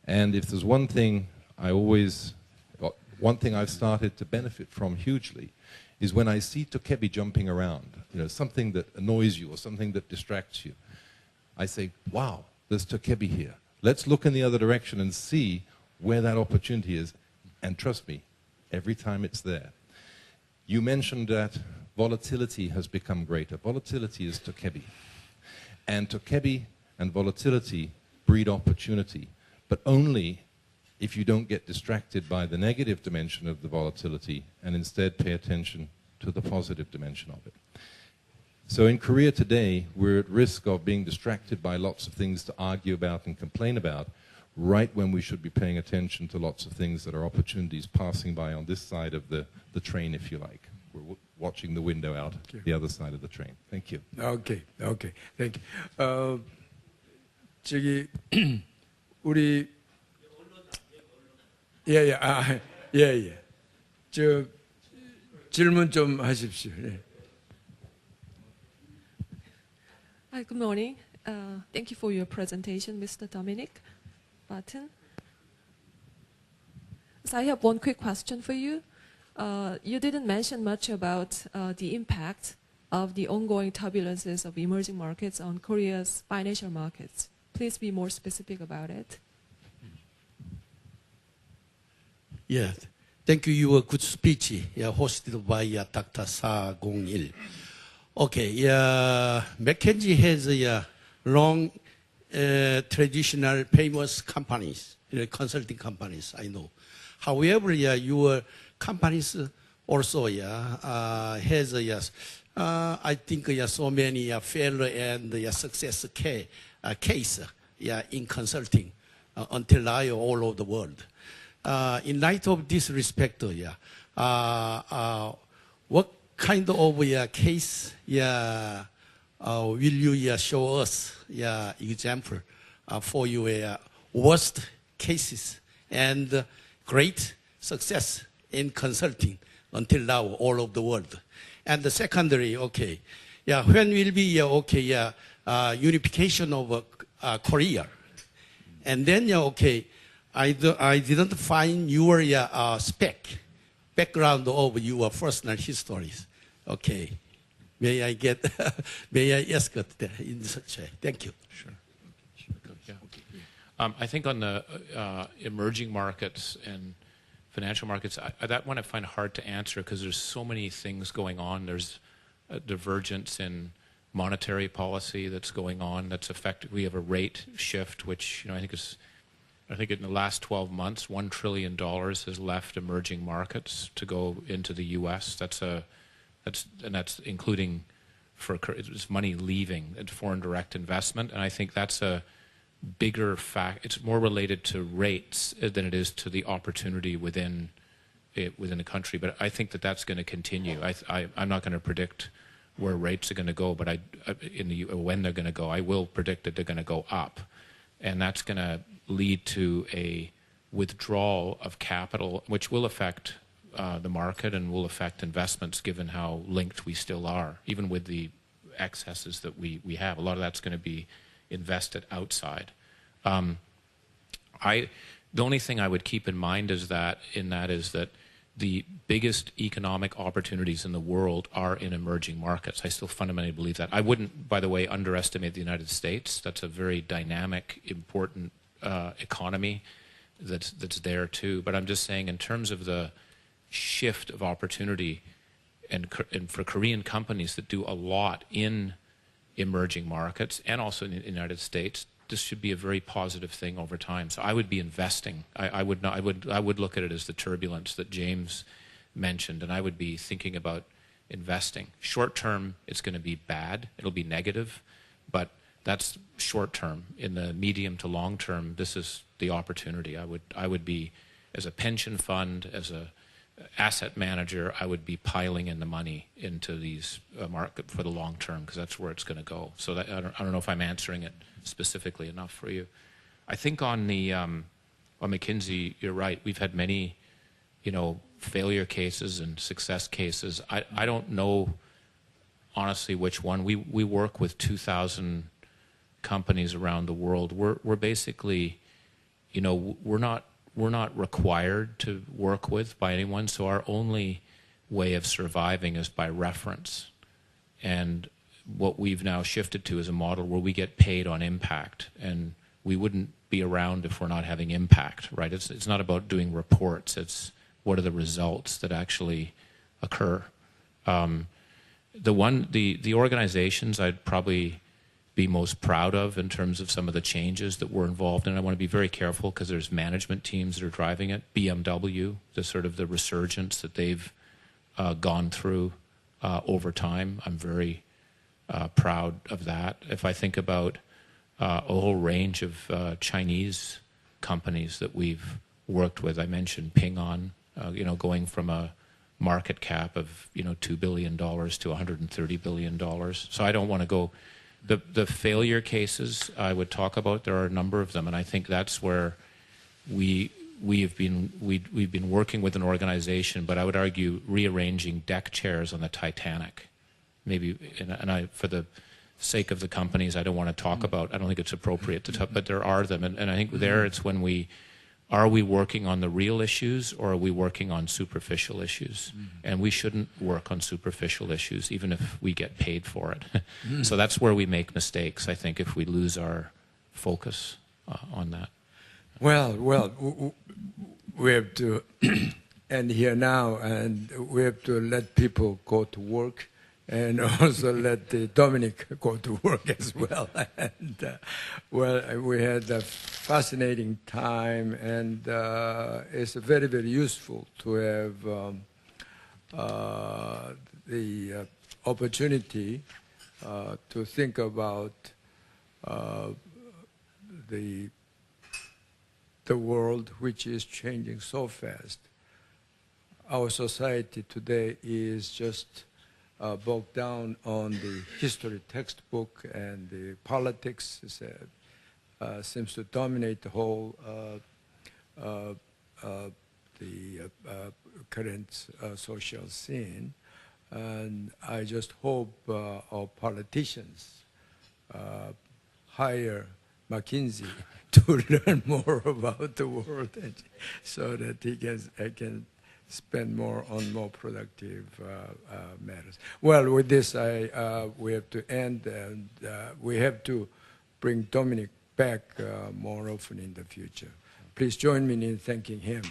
And if there's one thing I've started to benefit from hugely is when I see tokebi jumping around, you know, something that annoys you or something that distracts you, I say, wow, there's tokebi here. Let's look in the other direction and see where that opportunity is. And trust me, every time it's there. You mentioned that volatility has become greater. Volatility is tokebi. And tokebi and volatility breed opportunity, but only if you don't get distracted by the negative dimension of the volatility and instead pay attention to the positive dimension of it. So in Korea today, we're at risk of being distracted by lots of things to argue about and complain about, right when we should be paying attention to lots of things that are opportunities passing by on this side of the train, if you like. We're watching the window out the other side of the train. Thank you. Okay, thank you. 저기 우리 예. 저 질문 좀 하십시오. 예. Hi, good morning. Thank you for your presentation, Mr. Dominic Barton. So I have one quick question for you. You didn't mention much about the impact of the ongoing turbulences of emerging markets on Korea's financial markets. Please be more specific about it. Yeah, thank you. Your good speech, hosted by Dr. Sa Gong-il. Okay, McKinsey has long traditional famous companies, consulting companies, I know. However, your companies also has I think so many failure and success case in consulting until now all over the world. In light of this respect, what kind of case will you show us example for your worst cases and great success in consulting until now all over the world? And the secondary, okay, yeah, when will be unification of Korea? And then I didn't find your background of your personal histories. Okay, may I get may I ask it in such a thank you. Sure. Yeah. I think on the emerging markets and financial markets, that one I find hard to answer because there's so many things going on. There's a divergence in monetary policy that's going on. That's affected. We have a rate shift, which I think in the last 12 months, $1 trillion has left emerging markets to go into the U.S. That's including it's money leaving and foreign direct investment, and I think that's a bigger fact. It's more related to rates than it is to the opportunity within the country. But I think that's going to continue. I'm not going to predict where rates are going to go, but when they're going to go, I will predict that they're going to go up, and that's going to lead to a withdrawal of capital, which will affect the market and will affect investments, given how linked we still are, even with the excesses that we have. A lot of that's going to be invested outside. The only thing I would keep in mind is that the biggest economic opportunities in the world are in emerging markets. I still fundamentally believe that. I wouldn't, by the way, underestimate the United States. That's a very dynamic, important economy that's there too. But I'm just saying, in terms of the shift of opportunity, and for Korean companies that do a lot in emerging markets and also in the United States, this should be a very positive thing over time. So I would be investing. I would look at it as the turbulence that James mentioned, and I would be thinking about investing. Short term, it's going to be bad. It'll be negative, but that's short term. In the medium to long term, this is the opportunity. I would be, as a pension fund, as a asset manager, I would be piling in the money into these market for the long term, because that's where it's going to go. So that, I don't know if I'm answering it specifically enough for you. I think on the on McKinsey, you're right. We've had many, failure cases and success cases. I don't know honestly which one. We work with 2,000 companies around the world. We're basically, we're not required to work with by anyone, so our only way of surviving is by reference. And what we've now shifted to is a model where we get paid on impact, and we wouldn't be around if we're not having impact, right? It's not about doing reports. It's what are the results that actually occur. The organizations I'd probably be most proud of in terms of some of the changes that we're involved in. I want to be very careful because there's management teams that are driving it. BMW, the resurgence that they've gone through over time. I'm very proud of that. If I think about a whole range of Chinese companies that we've worked with, I mentioned Ping An, going from a market cap of $2 billion to $130 billion. So I don't want to go. The failure cases I would talk about, there are a number of them, and I think that's where we've been working with an organization, but I would argue rearranging deck chairs on the Titanic. Maybe, and for the sake of the companies, I don't want to talk about. I don't think it's appropriate to talk, but there are them, and I think there it's when are we working on the real issues, or are we working on superficial issues? And we shouldn't work on superficial issues, even if we get paid for it. So that's where we make mistakes, I think, if we lose our focus on that. Well, we have to end here now, and we have to let people go to work, and also let Dominic go to work as well. And we had a fascinating time, and it's very, very useful to have the opportunity to think about the world, which is changing so fast. Our society today is just bogged down on the history textbook, and the politics seems to dominate the whole the current social scene. And I just hope our politicians hire McKinsey to learn more about the world, and so that he can spend more on more productive matters. Well, with this, we have to end, and we have to bring Dominic back more often in the future. Please join me in thanking him.